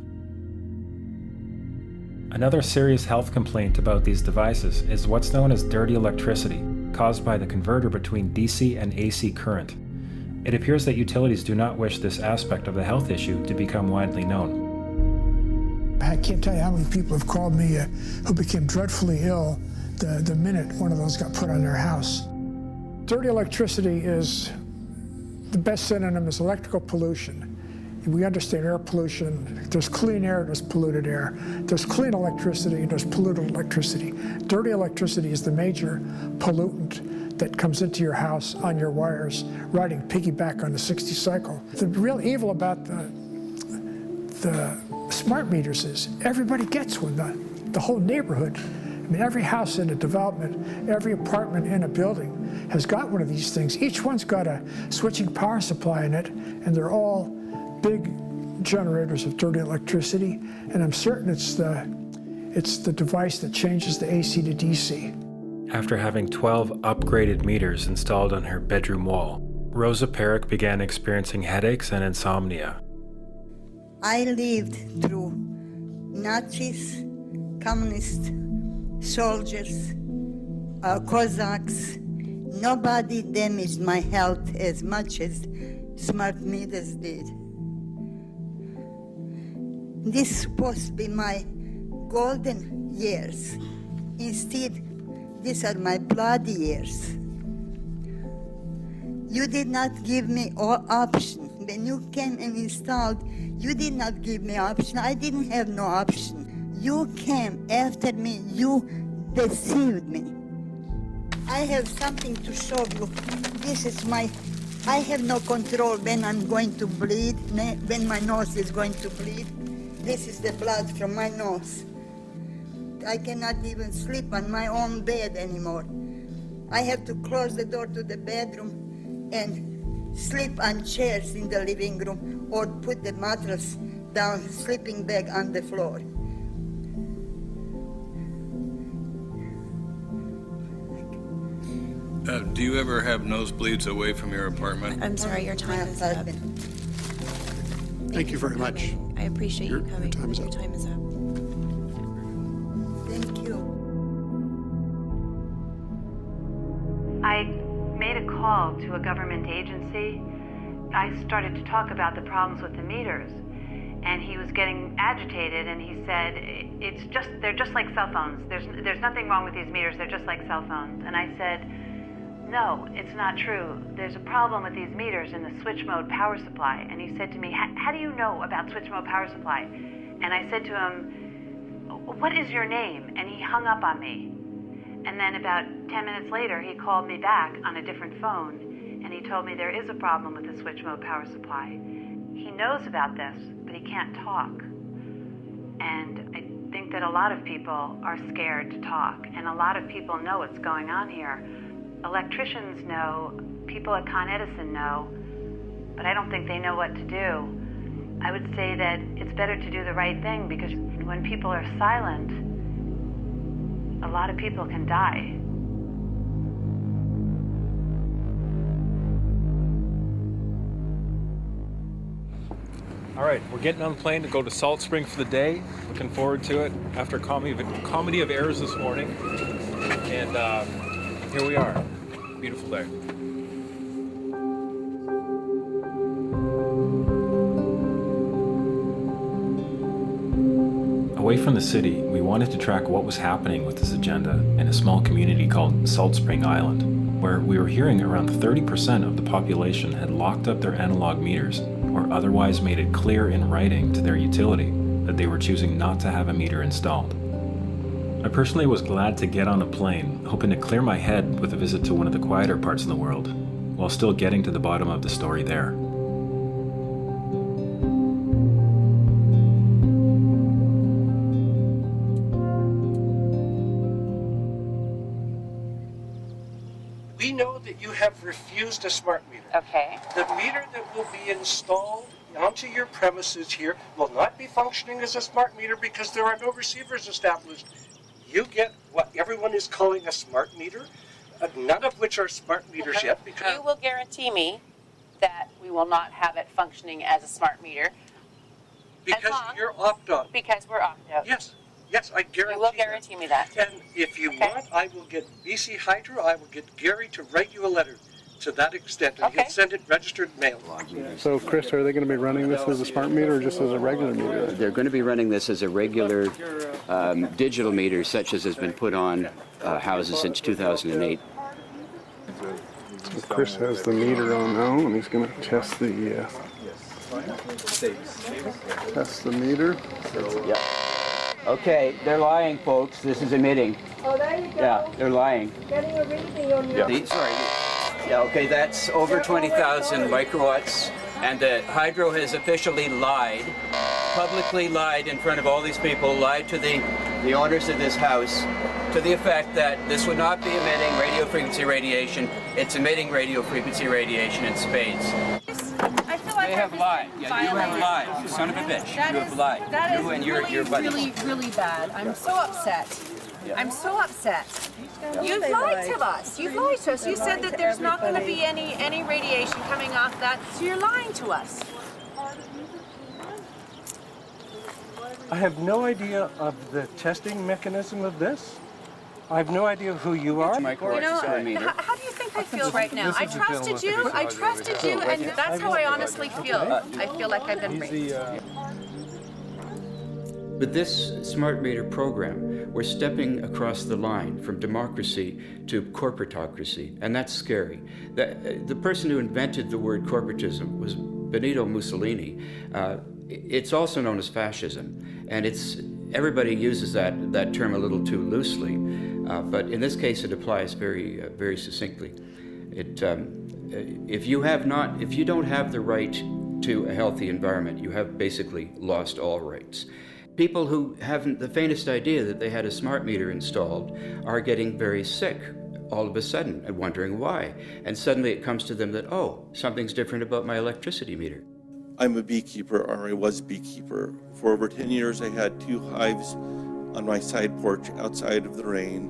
Another serious health complaint about these devices is what's known as dirty electricity, caused by the converter between DC and AC current. It appears that utilities do not wish this aspect of the health issue to become widely known. I can't tell you how many people have called me who became dreadfully ill the minute one of those got put on their house. Dirty electricity is, the best synonym is electrical pollution. We understand air pollution. There's clean air, there's polluted air. There's clean electricity, and there's polluted electricity. Dirty electricity is the major pollutant that comes into your house on your wires, riding piggyback on the 60 cycle. The real evil about the smart meters is everybody gets one, the whole neighborhood. I mean, every house in a development, every apartment in a building has got one of these things. Each one's got a switching power supply in it, and they're all big generators of dirty electricity, and I'm certain it's the device that changes the AC to DC. After having 12 upgraded meters installed on her bedroom wall, Rosa Perrick began experiencing headaches and insomnia. I lived through Nazis, communist soldiers, Cossacks. Nobody damaged my health as much as smart meters did. This is supposed to be my golden years. Instead, these are my bloody years. You did not give me option. When you came and installed, you did not give me option. I didn't have no option. You came after me. You deceived me. I have something to show you. This is I have no control when I'm going to bleed, when my nose is going to bleed. This is the blood from my nose. I cannot even sleep on my own bed anymore. I have to close the door to the bedroom and sleep on chairs in the living room or put the mattress down, sleeping bag on the floor. Do you ever have nosebleeds away from your apartment? I'm sorry, your time is up. Thank you very much. I appreciate you coming. Your time is up. Your time is up. Thank you. I made a call to a government agency. I started to talk about the problems with the meters, and he was getting agitated, and he said, they're just like cell phones. There's nothing wrong with these meters. They're just like cell phones. And I said, no, it's not true. There's a problem with these meters in the switch mode power supply. And he said to me, how do you know about switch mode power supply? And I said to him, what is your name? And he hung up on me. And then about 10 minutes later, he called me back on a different phone, and he told me there is a problem with the switch mode power supply. He knows about this, but he can't talk. And I think that a lot of people are scared to talk, and a lot of people know what's going on here. Electricians know, people at Con Edison know, but I don't think they know what to do. I would say that it's better to do the right thing, because when people are silent, a lot of people can die. All right, we're getting on the plane to go to Salt Spring for the day. Looking forward to it after a comedy of errors this morning. And here we are. Beautiful day. Away from the city, we wanted to track what was happening with this agenda in a small community called Salt Spring Island, where we were hearing around 30% of the population had locked up their analog meters or otherwise made it clear in writing to their utility that they were choosing not to have a meter installed. I personally was glad to get on a plane, hoping to clear my head with a visit to one of the quieter parts of the world, while still getting to the bottom of the story there. We know that you have refused a smart meter. Okay. The meter that will be installed onto your premises here will not be functioning as a smart meter because there are no receivers established. You get what everyone is calling a smart meter, none of which are smart meters yet. Because You will guarantee me that we will not have it functioning as a smart meter. because you're opt-out. Because we're opt-out. Yes. Yes, I guarantee. You will guarantee me that. And if you want, I will get BC Hydro, I will get Gary to write you a letter to that extent, and he'll send it registered mail. So, Chris, are they going to be running this as a smart meter or just as a regular meter? They're going to be running this as a regular digital meter, such as has been put on houses since 2008. So Chris has the meter on now, and he's going to test the meter. Yeah. Okay, they're lying, folks. This is emitting. Oh, there you go. Yeah, they're lying. Getting a reading on your... Sorry. Yeah, okay, that's over 20,000 microwatts, and the hydro has officially lied, publicly lied in front of all these people, lied to the owners of this house, to the effect that this would not be emitting radio frequency radiation. It's emitting radio frequency radiation in spades. I feel like They have lied. Yeah, you have lied. You son of a bitch. You have lied. That You is and your buddies. really bad. I'm so upset. I'm so upset. You've lied to us. You've lied to us. You said that there's not going to be any radiation coming off that, so you're lying to us. I have no idea of the testing mechanism of this. I have no idea who you are. You know, how do you think I feel right now? I trusted you, and that's how I honestly feel. I feel like I've been raped. With this smart meter program, we're stepping across the line from democracy to corporatocracy, and that's scary. The person who invented the word corporatism was Benito Mussolini. It's also known as fascism, and everybody uses that term a little too loosely, but in this case it applies very succinctly. If you don't have the right to a healthy environment, you have basically lost all rights. People who haven't the faintest idea that they had a smart meter installed are getting very sick all of a sudden and wondering why. And suddenly it comes to them that, oh, something's different about my electricity meter. I'm a beekeeper, or I was beekeeper. For over 10 years, I had 2 hives on my side porch outside of the rain.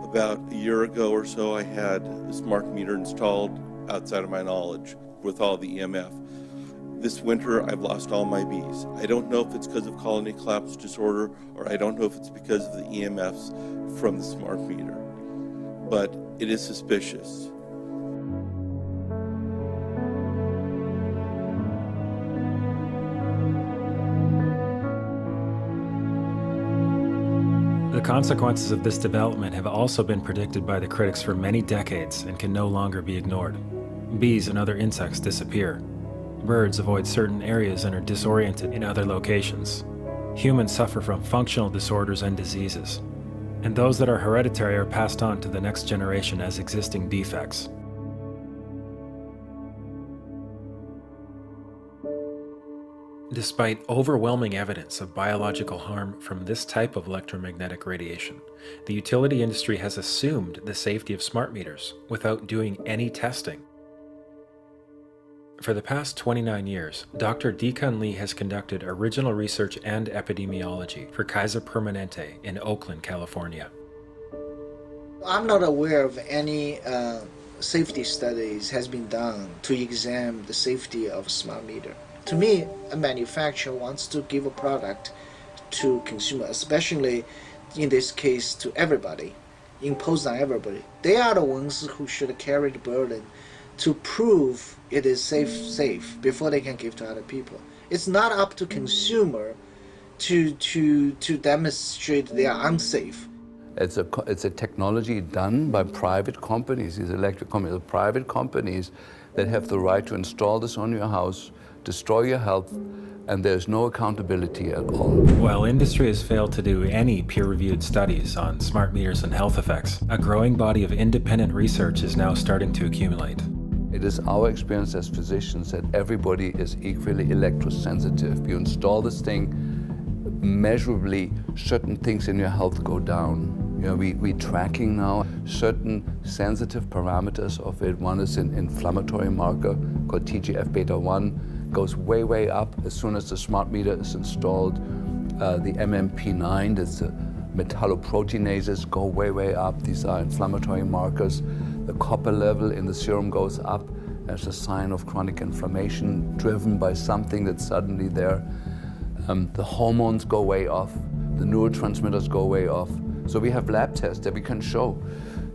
About a year ago or so, I had a smart meter installed outside of my knowledge with all the EMF. This winter, I've lost all my bees. I don't know if it's because of colony collapse disorder, or I don't know if it's because of the EMFs from the smart meter, but it is suspicious. The consequences of this development have also been predicted by the critics for many decades and can no longer be ignored. Bees and other insects disappear. Birds avoid certain areas and are disoriented in other locations. Humans suffer from functional disorders and diseases, and those that are hereditary are passed on to the next generation as existing defects. Despite overwhelming evidence of biological harm from this type of electromagnetic radiation, the utility industry has assumed the safety of smart meters without doing any testing. For the past 29 years, Dr. Deacon Lee has conducted original research and epidemiology for Kaiser Permanente in Oakland, California. I'm not aware of any safety studies has been done to examine the safety of a smart meter. To me, a manufacturer wants to give a product to consumer, especially in this case to everybody, impose on everybody. They are the ones who should carry the burden to prove it is safe before they can give to other people. It's not up to consumer to demonstrate they are unsafe. It's a technology done by private companies. These electric companies are private companies that have the right to install this on your house, destroy your health, and there's no accountability at all. While industry has failed to do any peer-reviewed studies on smart meters and health effects, a growing body of independent research is now starting to accumulate. It is our experience as physicians that everybody is equally electrosensitive. You install this thing, measurably certain things in your health go down. You know, we're tracking now certain sensitive parameters of it. One is an inflammatory marker called TGF-beta1, goes way, way up as soon as the smart meter is installed. The MMP9, that's the metalloproteinases, go way, way up. These are inflammatory markers. The copper level in the serum goes up as a sign of chronic inflammation driven by something that's suddenly there. The hormones go way off. The neurotransmitters go way off. So we have lab tests that we can show.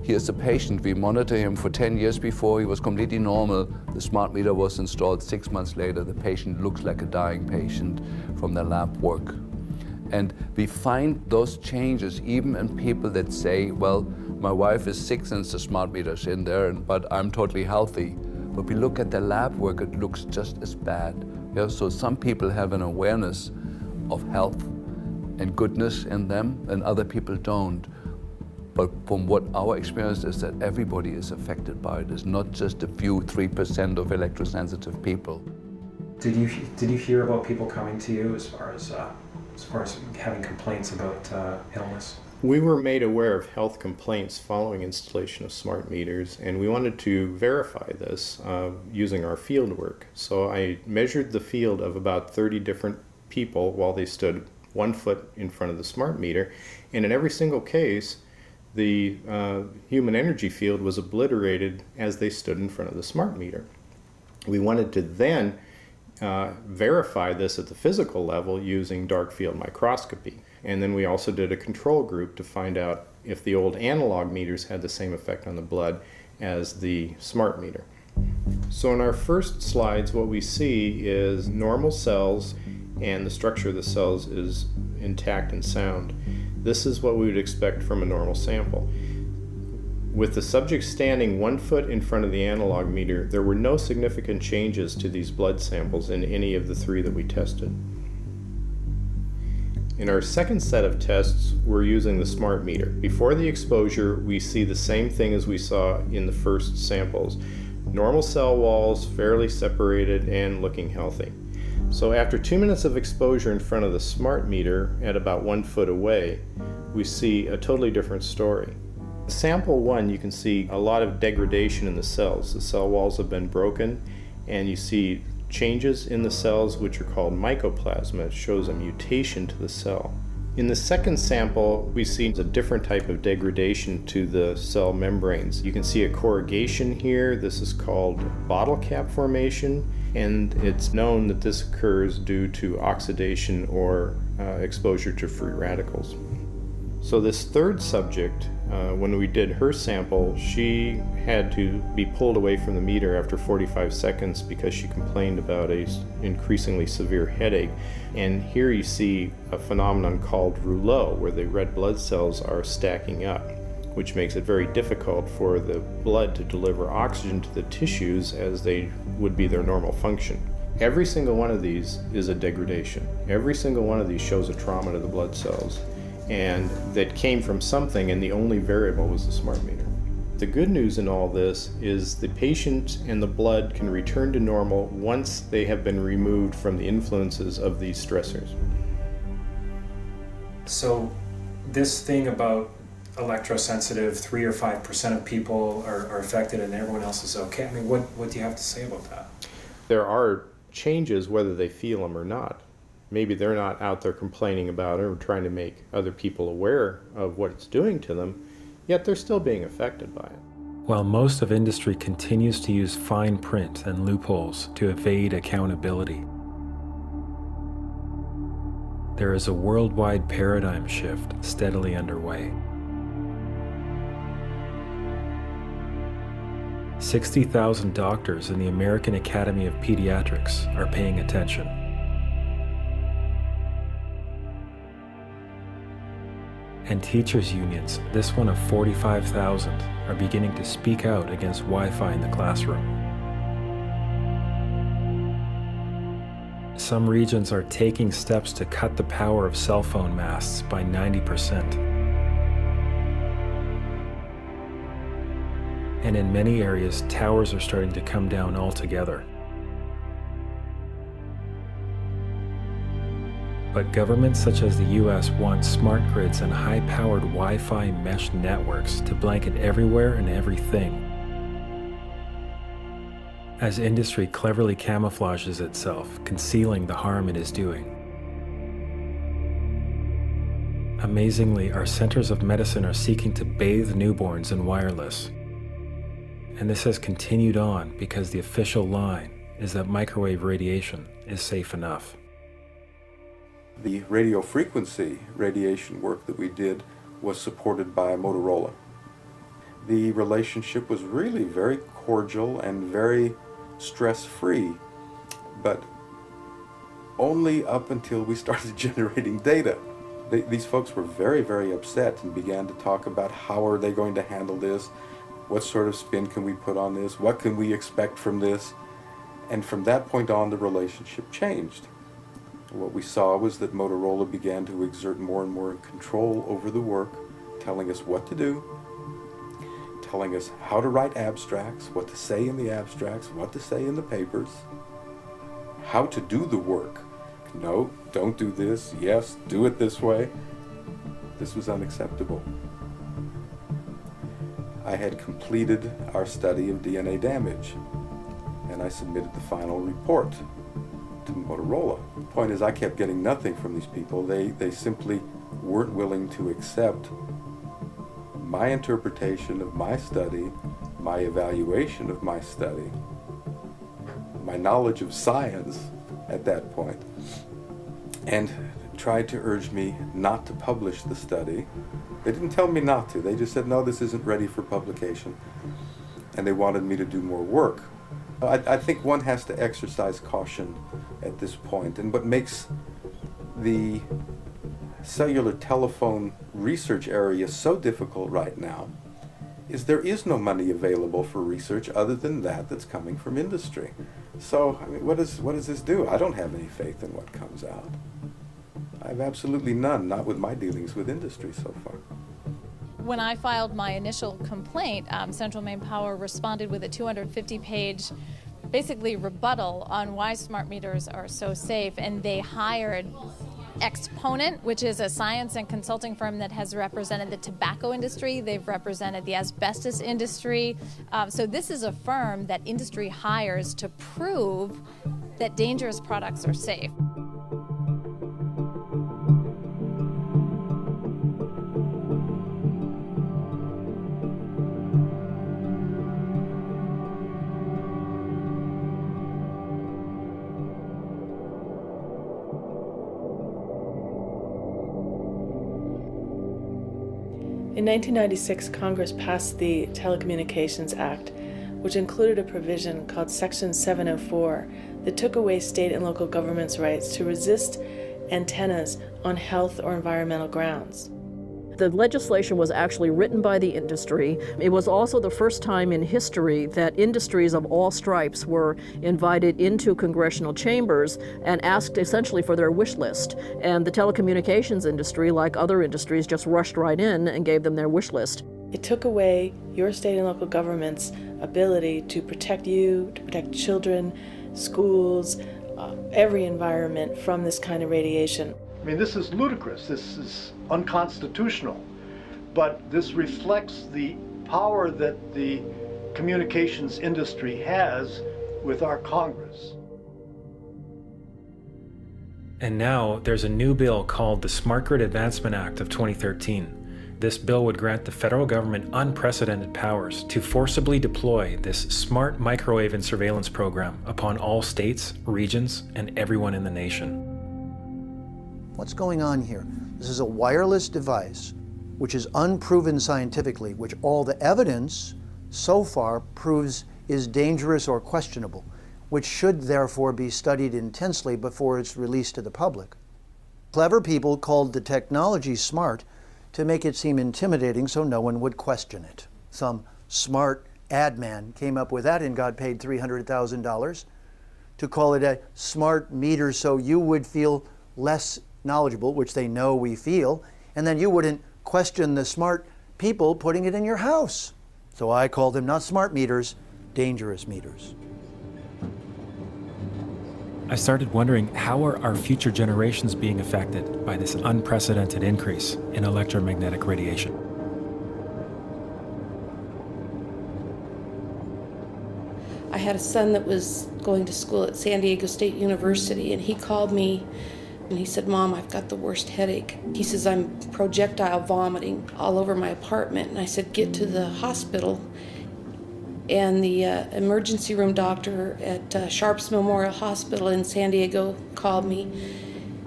Here's the patient. We monitor him for 10 years before. He was completely normal. The smart meter was installed 6 months later. The patient looks like a dying patient from the lab work. And we find those changes even in people that say, well, my wife is sick since the smart meter's in there, but I'm totally healthy. But we look at the lab work, it looks just as bad. Yeah, so some people have an awareness of health and goodness in them, and other people don't. But from what our experience is that everybody is affected by it. It's not just a few 3% of electrosensitive people. Did you hear about people coming to you as far as having complaints about illness? We were made aware of health complaints following installation of smart meters, and we wanted to verify this using our field work. So I measured the field of about 30 different people while they stood 1 foot in front of the smart meter, and in every single case, the human energy field was obliterated as they stood in front of the smart meter. We wanted to then verify this at the physical level using dark field microscopy. And then we also did a control group to find out if the old analog meters had the same effect on the blood as the smart meter. So in our first slides, what we see is normal cells, and the structure of the cells is intact and sound. This is what we would expect from a normal sample. With the subject standing 1 foot in front of the analog meter, there were no significant changes to these blood samples in any of the 3 that we tested. In our second set of tests, we're using the smart meter. Before the exposure, we see the same thing as we saw in the first samples. Normal cell walls, fairly separated and looking healthy. So after 2 minutes of exposure in front of the smart meter at about 1 foot away, we see a totally different story. Sample 1, you can see a lot of degradation in the cells. The cell walls have been broken, and you see changes in the cells which are called mycoplasma. It shows a mutation to the cell. In the second sample, we see a different type of degradation to the cell membranes. You can see a corrugation here. This is called bottle cap formation, and it's known that this occurs due to oxidation or exposure to free radicals. So this third subject, when we did her sample, she had to be pulled away from the meter after 45 seconds because she complained about an increasingly severe headache. And here you see a phenomenon called rouleau, where the red blood cells are stacking up, which makes it very difficult for the blood to deliver oxygen to the tissues as they would be their normal function. Every single one of these is a degradation. Every single one of these shows a trauma to the blood cells, and that came from something, and the only variable was the smart meter. The good news in all this is the patient and the blood can return to normal once they have been removed from the influences of these stressors. So this thing about electrosensitive, 3 or 5% of people are affected and everyone else is okay, I mean, what do you have to say about that? There are changes whether they feel them or not. Maybe they're not out there complaining about it or trying to make other people aware of what it's doing to them, yet they're still being affected by it. While most of industry continues to use fine print and loopholes to evade accountability, there is a worldwide paradigm shift steadily underway. 60,000 doctors in the American Academy of Pediatrics are paying attention. And teachers' unions, this one of 45,000, are beginning to speak out against Wi-Fi in the classroom. Some regions are taking steps to cut the power of cell phone masts by 90%. And in many areas, towers are starting to come down altogether. But governments such as the US want smart grids and high-powered Wi-Fi mesh networks to blanket everywhere and everything. As industry cleverly camouflages itself, concealing the harm it is doing. Amazingly, our centers of medicine are seeking to bathe newborns in wireless. And this has continued on because the official line is that microwave radiation is safe enough. The radio frequency radiation work that we did was supported by Motorola. The relationship was really very cordial and very stress-free, but only up until we started generating data. These folks were very, very upset and began to talk about how are they going to handle this, what sort of spin can we put on this, what can we expect from this, and from that point on the relationship changed. What we saw was that Motorola began to exert more and more control over the work, telling us what to do, telling us how to write abstracts, what to say in the abstracts, what to say in the papers, how to do the work. No, don't do this. Yes, do it this way. This was unacceptable. I had completed our study of DNA damage, and I submitted the final report to Motorola. The point is, I kept getting nothing from these people. They simply weren't willing to accept my interpretation of my study, my evaluation of my study, my knowledge of science at that point, and tried to urge me not to publish the study. They didn't tell me not to. They just said, no, this isn't ready for publication. And they wanted me to do more work. I think one has to exercise caution at this point. And what makes the cellular telephone research area so difficult right now is there is no money available for research other than that's coming from industry. So, I mean, what does this do? I don't have any faith in what comes out. I have absolutely none, not with my dealings with industry so far. When I filed my initial complaint, Central Maine Power responded with a 250-page, basically rebuttal on why smart meters are so safe, and they hired Exponent, which is a science and consulting firm that has represented the tobacco industry. They've represented the asbestos industry. So this is a firm that industry hires to prove that dangerous products are safe. In 1996, Congress passed the Telecommunications Act, which included a provision called Section 704 that took away state and local governments' rights to resist antennas on health or environmental grounds. The legislation was actually written by the industry. It was also the first time in history that industries of all stripes were invited into congressional chambers and asked essentially for their wish list. And the telecommunications industry, like other industries, just rushed right in and gave them their wish list. It took away your state and local government's ability to protect you, to protect children, schools, every environment from this kind of radiation. I mean, this is ludicrous. This is unconstitutional. But this reflects the power that the communications industry has with our Congress. And now there's a new bill called the Smart Grid Advancement Act of 2013. This bill would grant the federal government unprecedented powers to forcibly deploy this smart microwave and surveillance program upon all states, regions, and everyone in the nation. What's going on here? This is a wireless device which is unproven scientifically, which all the evidence so far proves is dangerous or questionable, which should therefore be studied intensely before it's released to the public. Clever people called the technology smart to make it seem intimidating so no one would question it. Some smart ad man came up with that and got paid $300,000 to call it a smart meter so you would feel less knowledgeable, which they know we feel, and then you wouldn't question the smart people putting it in your house. So I call them not smart meters, dangerous meters. I started wondering, how are our future generations being affected by this unprecedented increase in electromagnetic radiation? I had a son that was going to school at San Diego State University, and he called me and he said, "Mom, I've got the worst headache." He says, "I'm projectile vomiting all over my apartment." And I said, "Get to the hospital." And the emergency room doctor at Sharps Memorial Hospital in San Diego called me,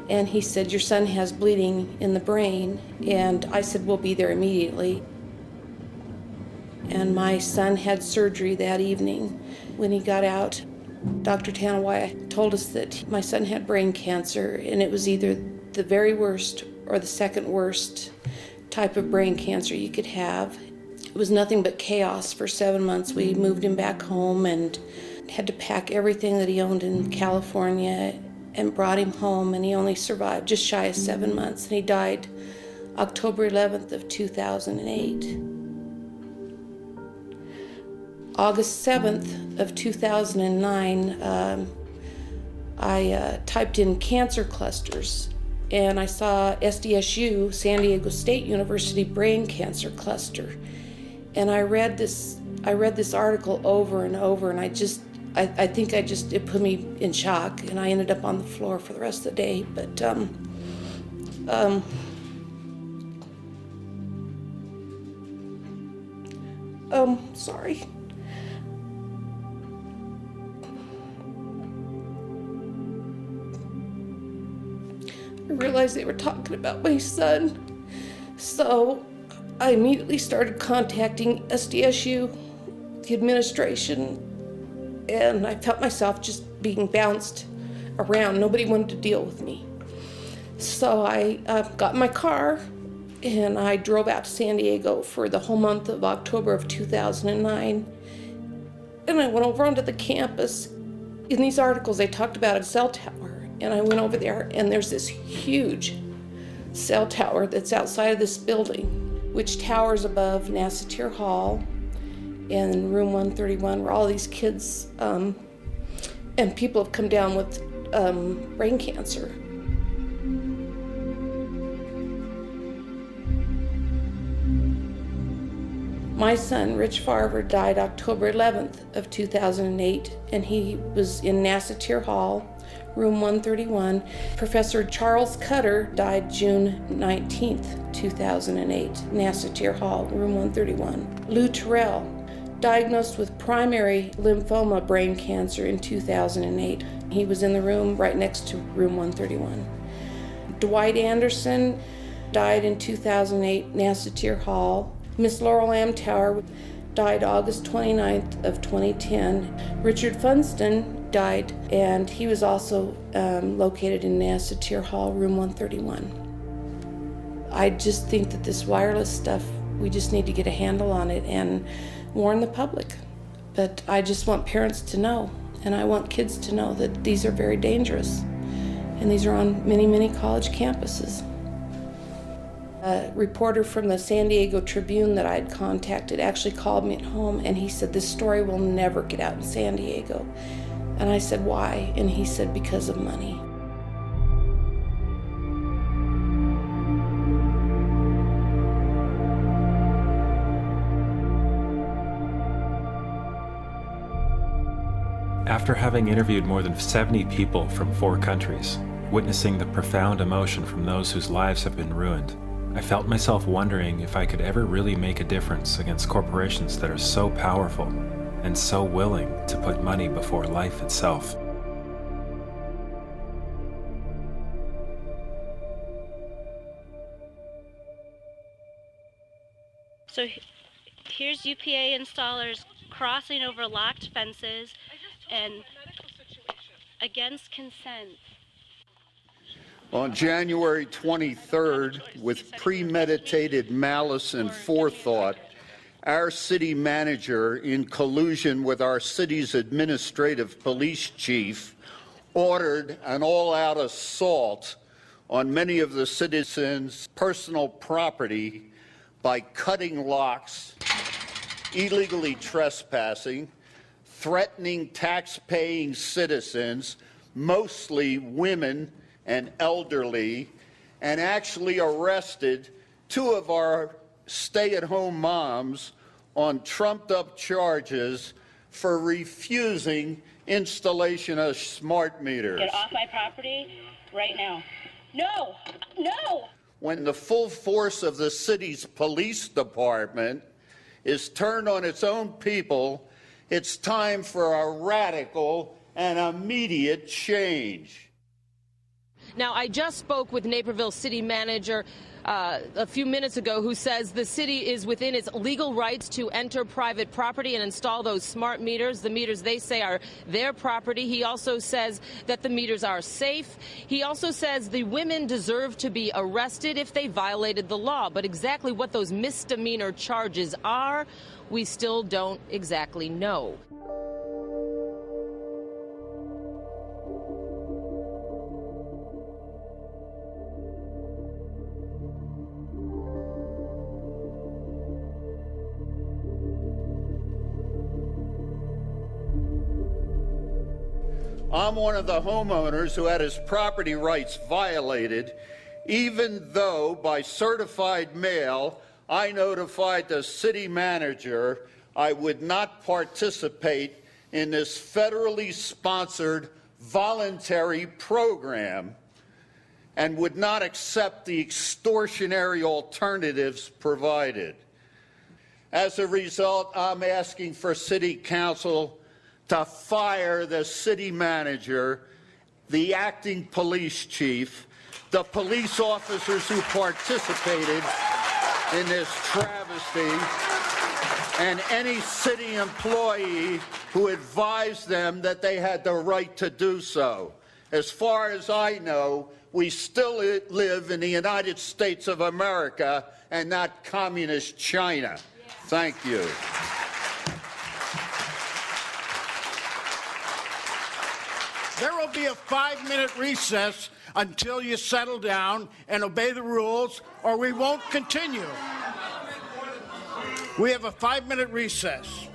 and he said, "Your son has bleeding in the brain." And I said, "We'll be there immediately." And my son had surgery that evening. When he got out, Dr. Tanawai told us that my son had brain cancer, and it was either the very worst or the second worst type of brain cancer you could have. It was nothing but chaos for 7 months. We moved him back home and had to pack everything that he owned in California and brought him home, and he only survived just shy of 7 months, and he died October 11th of 2008. August 7th of 2009, I typed in cancer clusters, and I saw SDSU, San Diego State University brain cancer cluster. And I read this article over and over, and I think it put me in shock, and I ended up on the floor for the rest of the day. But sorry. I realized they were talking about my son, so I immediately started contacting SDSU, the administration, and I felt myself just being bounced around. Nobody wanted to deal with me. So I got in my car and I drove out to San Diego for the whole month of October of 2009. And I went over onto the campus. In these articles, they talked about a cell tower. And I went over there, and there's this huge cell tower that's outside of this building, which towers above Nassatir Hall and room 131, where all these kids and people have come down with brain cancer. My son, Rich Farver, died October 11th of 2008, and he was in Nassatir Hall, room 131. Professor Charles Cutter died June 19th, 2008, Nassatir Hall, room 131. Lou Terrell, diagnosed with primary lymphoma brain cancer in 2008. He was in the room right next to room 131. Dwight Anderson died in 2008, Nassatir Hall. Miss Laurel Amtower died August 29th of 2010. Richard Funston died, and he was also located in Nassatir Hall, room 131. I just think that this wireless stuff, we just need to get a handle on it and warn the public. But I just want parents to know, and I want kids to know that these are very dangerous, and these are on many, many college campuses. A reporter from the San Diego Tribune that I had contacted actually called me at home, and he said, "This story will never get out in San Diego." And I said, "Why?" And he said, "Because of money." After having interviewed more than 70 people from 4 countries, witnessing the profound emotion from those whose lives have been ruined, I felt myself wondering if I could ever really make a difference against corporations that are so powerful and so willing to put money before life itself. So here's UPA installers crossing over locked fences and against consent. On January 23rd, with premeditated malice and forethought, our city manager, in collusion with our city's administrative police chief, ordered an all-out assault on many of the citizens' personal property by cutting locks, illegally trespassing, threatening tax-paying citizens, mostly women and elderly, and actually arrested 2 of our stay-at-home moms on trumped-up charges for refusing installation of smart meters. Get off my property right now. No, no! When the full force of the city's police department is turned on its own people, it's time for a radical and immediate change. Now, I just spoke with Naperville City Manager a few minutes ago, who says the city is within its legal rights to enter private property and install those smart meters. The meters, they say, are their property. He also says that the meters are safe. He also says the women deserve to be arrested if they violated the law. But exactly what those misdemeanor charges are, we still don't exactly know. I'm one of the homeowners who had his property rights violated, even though by certified mail I notified the city manager I would not participate in this federally sponsored voluntary program and would not accept the extortionary alternatives provided. As a result, I'm asking for City Council to fire the city manager, the acting police chief, the police officers who participated in this travesty, and any city employee who advised them that they had the right to do so. As far as I know, we still live in the United States of America and not communist China. Thank you. There will be a 5-minute recess until you settle down and obey the rules, or we won't continue. We have a 5-minute recess.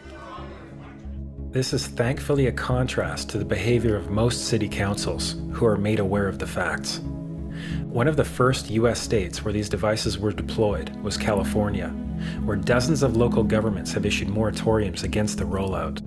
This is thankfully a contrast to the behavior of most city councils, who are made aware of the facts. One of the first U.S. states where these devices were deployed was California, where dozens of local governments have issued moratoriums against the rollout.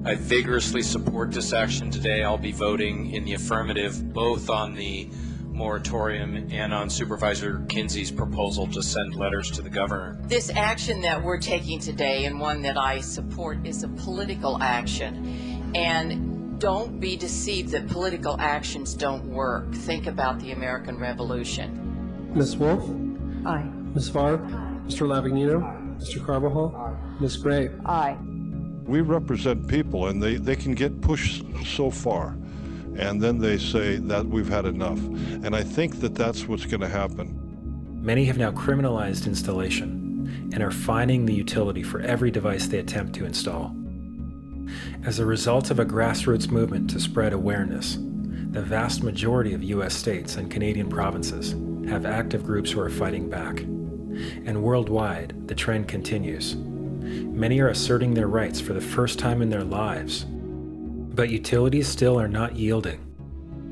I vigorously support this action today. I'll be voting in the affirmative both on the moratorium and on Supervisor Kinsey's proposal to send letters to the governor. This action that we're taking today, and one that I support, is a political action. And don't be deceived that political actions don't work. Think about the American Revolution. Ms. Wolf? Aye. Ms. Favre? Mr. Lavagnino? Mr. Carvajal? Ms. Gray? Aye. We represent people, and they can get pushed so far, and then they say that we've had enough. And I think that that's what's going to happen. Many have now criminalized installation and are fining the utility for every device they attempt to install. As a result of a grassroots movement to spread awareness, the vast majority of U.S. states and Canadian provinces have active groups who are fighting back. And worldwide, the trend continues. Many are asserting their rights for the first time in their lives. But utilities still are not yielding.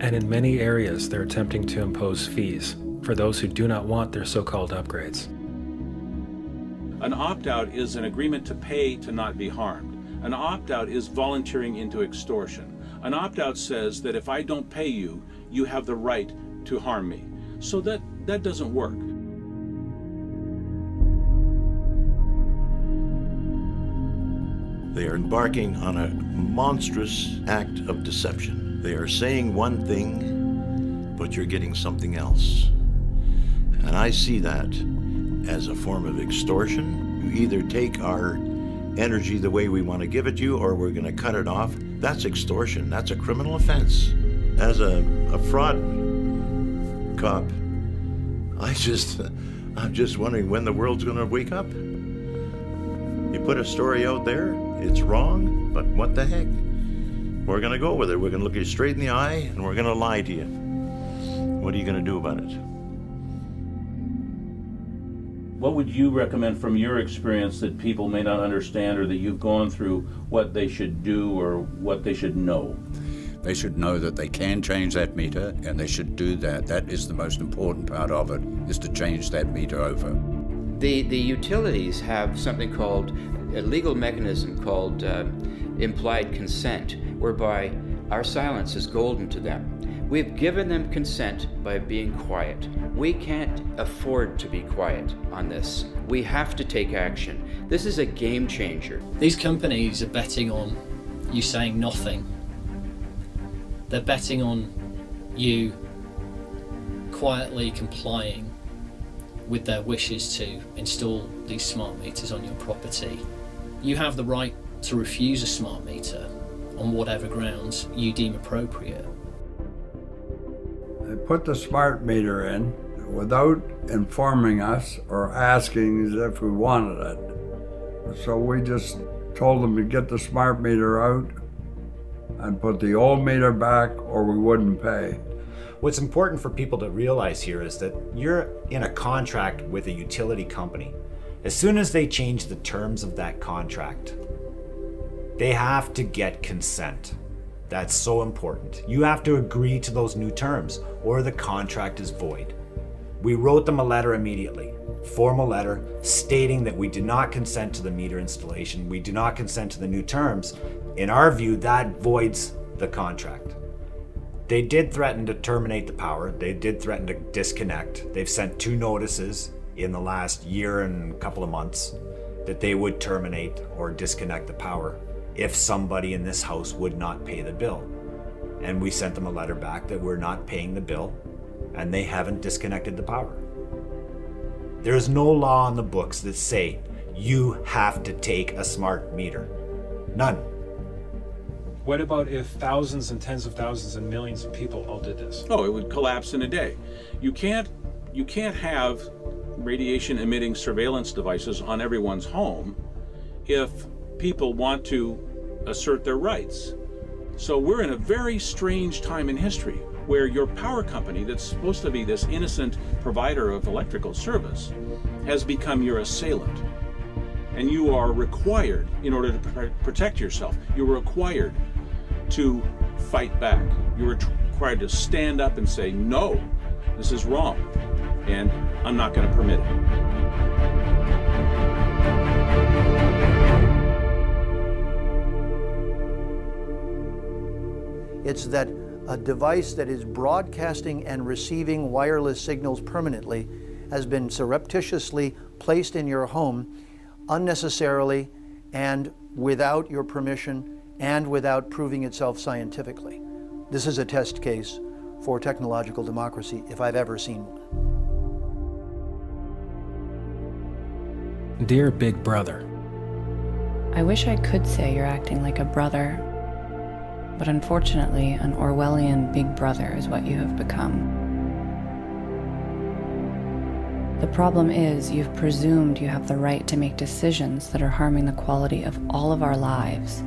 And in many areas, they're attempting to impose fees for those who do not want their so-called upgrades. An opt-out is an agreement to pay to not be harmed. An opt-out is volunteering into extortion. An opt-out says that if I don't pay you, you have the right to harm me. So that doesn't work. They are embarking on a monstrous act of deception. They are saying one thing, but you're getting something else. And I see that as a form of extortion. You either take our energy the way we want to give it to you, or we're going to cut it off. That's extortion. That's a criminal offense. As a fraud cop, I'm just wondering when the world's going to wake up. You put a story out there, it's wrong, but what the heck? We're going to go with it. We're going to look you straight in the eye, and we're going to lie to you. What are you going to do about it? What would you recommend from your experience that people may not understand, or that you've gone through what they should do or what they should know? They should know that they can change that meter, and they should do that. That is the most important part of it, is to change that meter over. The utilities have something called a legal mechanism called implied consent, whereby our silence is golden to them. We've given them consent by being quiet. We can't afford to be quiet on this. We have to take action. This is a game changer. These companies are betting on you saying nothing. They're betting on you quietly complying with their wishes to install these smart meters on your property. You have the right to refuse a smart meter on whatever grounds you deem appropriate. They put the smart meter in without informing us or asking as if we wanted it. So we just told them to get the smart meter out and put the old meter back or we wouldn't pay. What's important for people to realize here is that you're in a contract with a utility company. As soon as they change the terms of that contract, they have to get consent. That's so important. You have to agree to those new terms or the contract is void. We wrote them a letter immediately, formal letter stating that we do not consent to the meter installation, we do not consent to the new terms. In our view, that voids the contract. They did threaten to terminate the power. They did threaten to disconnect. They've sent 2 notices in the last year and a couple of months that they would terminate or disconnect the power if somebody in this house would not pay the bill. And we sent them a letter back that we're not paying the bill and they haven't disconnected the power. There's no law on the books that say you have to take a smart meter. None. What about if thousands and tens of thousands and millions of people all did this? Oh, it would collapse in a day. You can't have radiation emitting surveillance devices on everyone's home if people want to assert their rights. So we're in a very strange time in history where your power company, that's supposed to be this innocent provider of electrical service, has become your assailant. And you are required, in order to protect yourself, you're required to fight back. You're required to stand up and say, no, this is wrong, and I'm not going to permit it. It's that a device that is broadcasting and receiving wireless signals permanently has been surreptitiously placed in your home unnecessarily and without your permission and without proving itself scientifically. This is a test case for technological democracy if I've ever seen one. Dear Big Brother, I wish I could say you're acting like a brother, but unfortunately, an Orwellian big brother is what you have become. The problem is you've presumed you have the right to make decisions that are harming the quality of all of our lives,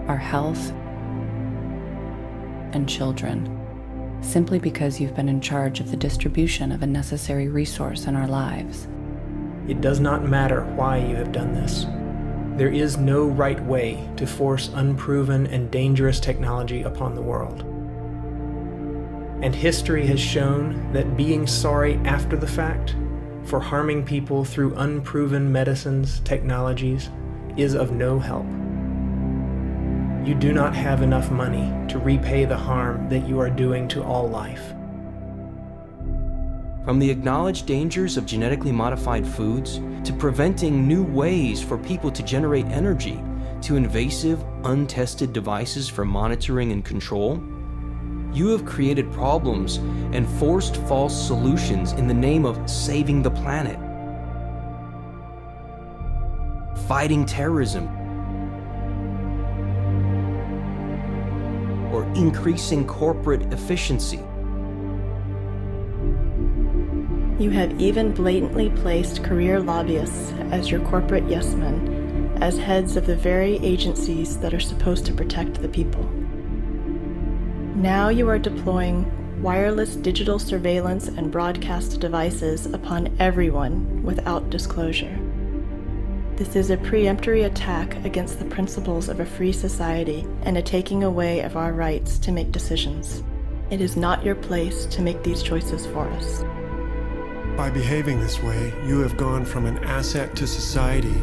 our health, and children, simply because you've been in charge of the distribution of a necessary resource in our lives. It does not matter why you have done this. There is no right way to force unproven and dangerous technology upon the world. And history has shown that being sorry after the fact for harming people through unproven medicines, technologies, is of no help. You do not have enough money to repay the harm that you are doing to all life. From the acknowledged dangers of genetically modified foods, to preventing new ways for people to generate energy, to invasive, untested devices for monitoring and control, you have created problems and forced false solutions in the name of saving the planet, fighting terrorism, or increasing corporate efficiency. You have even blatantly placed career lobbyists as your corporate yes-men, as heads of the very agencies that are supposed to protect the people. Now you are deploying wireless digital surveillance and broadcast devices upon everyone without disclosure. This is a preemptory attack against the principles of a free society and a taking away of our rights to make decisions. It is not your place to make these choices for us. By behaving this way, you have gone from an asset to society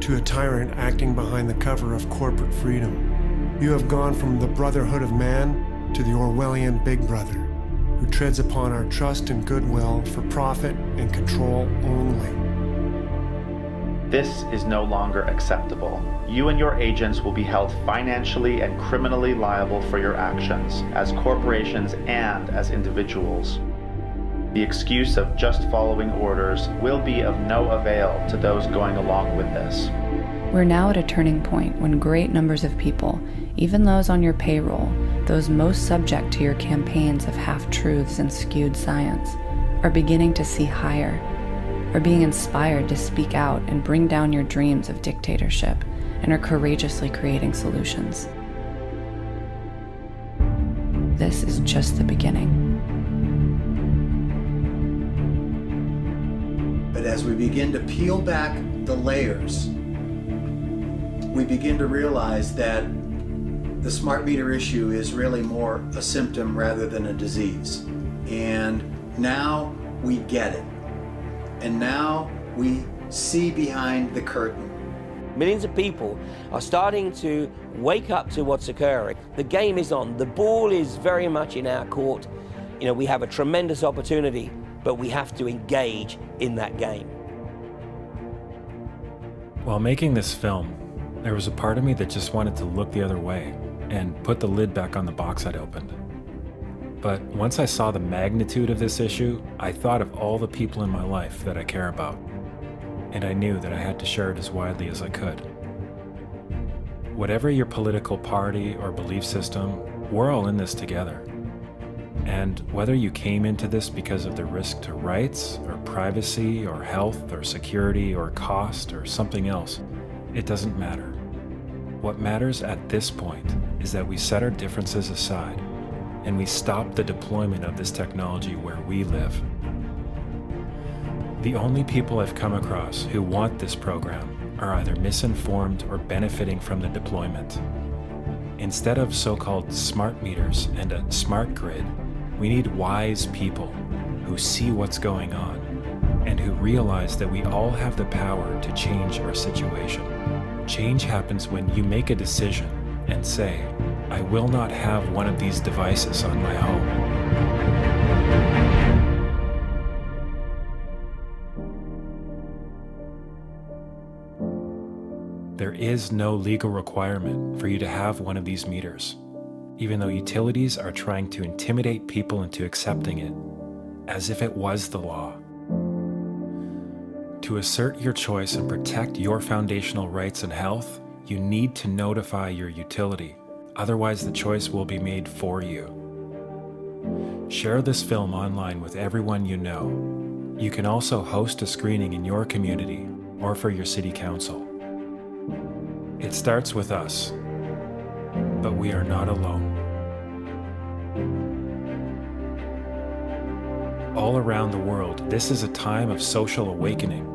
to a tyrant acting behind the cover of corporate freedom. You have gone from the brotherhood of man to the Orwellian Big Brother, who treads upon our trust and goodwill for profit and control only. This is no longer acceptable. You and your agents will be held financially and criminally liable for your actions as corporations and as individuals. The excuse of just following orders will be of no avail to those going along with this. We're now at a turning point when great numbers of people, even those on your payroll, those most subject to your campaigns of half-truths and skewed science, are beginning to see higher, are being inspired to speak out and bring down your dreams of dictatorship, and are courageously creating solutions. This is just the beginning. But as we begin to peel back the layers, we begin to realize that the smart meter issue is really more a symptom rather than a disease. And now we get it. And now we see behind the curtain. Millions of people are starting to wake up to what's occurring. The game is on. The ball is very much in our court. You know, we have a tremendous opportunity, but we have to engage in that game. While making this film, there was a part of me that just wanted to look the other way and put the lid back on the box I'd opened. But once I saw the magnitude of this issue, I thought of all the people in my life that I care about, and I knew that I had to share it as widely as I could. Whatever your political party or belief system, we're all in this together. And whether you came into this because of the risk to rights, or privacy, or health, or security, or cost, or something else, it doesn't matter. What matters at this point is that we set our differences aside and we stop the deployment of this technology where we live. The only people I've come across who want this program are either misinformed or benefiting from the deployment. Instead of so-called smart meters and a smart grid, we need wise people who see what's going on and who realize that we all have the power to change our situation. Change happens when you make a decision and say, I will not have one of these devices on my home. There is no legal requirement for you to have one of these meters, even though utilities are trying to intimidate people into accepting it, as if it was the law. To assert your choice and protect your foundational rights and health, you need to notify your utility. Otherwise, the choice will be made for you. Share this film online with everyone you know. You can also host a screening in your community or for your city council. It starts with us, but we are not alone. All around the world, this is a time of social awakening.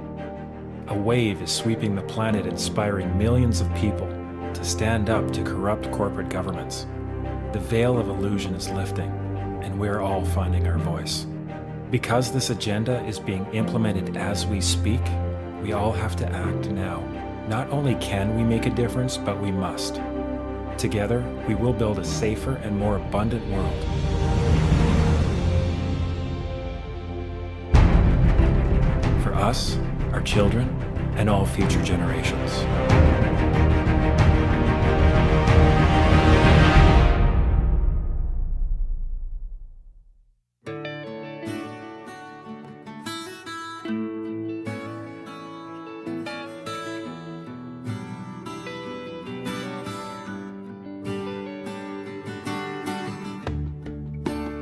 A wave is sweeping the planet, inspiring millions of people to stand up to corrupt corporate governments. The veil of illusion is lifting, and we're all finding our voice. Because this agenda is being implemented as we speak, we all have to act now. Not only can we make a difference, but we must. Together, we will build a safer and more abundant world. For us, our children, and all future generations.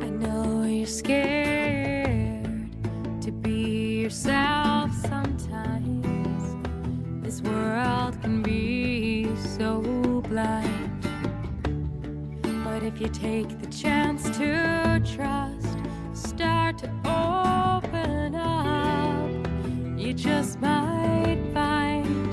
I know you're scared to be yourself sometimes. This world can be so blind. But if you take the chance to trust, start to open up, you just might find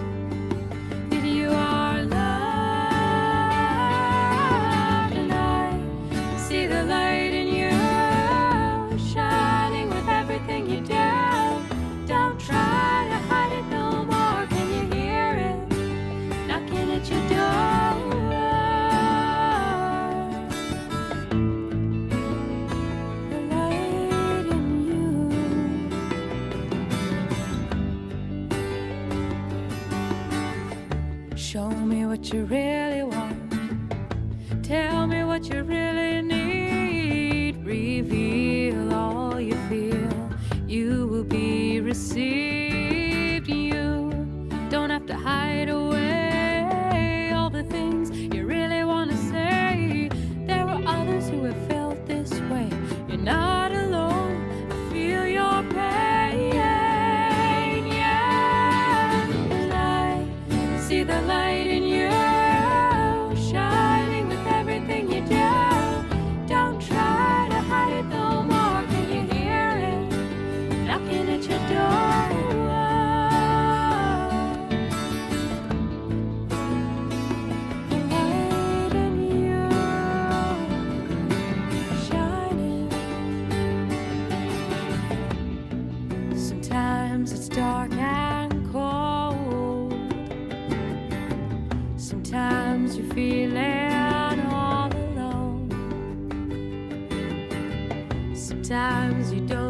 Show me what you really want. Tell me what you really need. Reveal all you feel. You will be received. You don't have to hide away all the things you really want to say. There are others who have felt this way. You're not alone. I feel your pain. Yeah. And I see the light in you, shining with everything you do. Don't try to hide no more. Can you hear it knocking at your door? Sometimes it's dark and cold. Sometimes you're feeling all alone. Sometimes you don't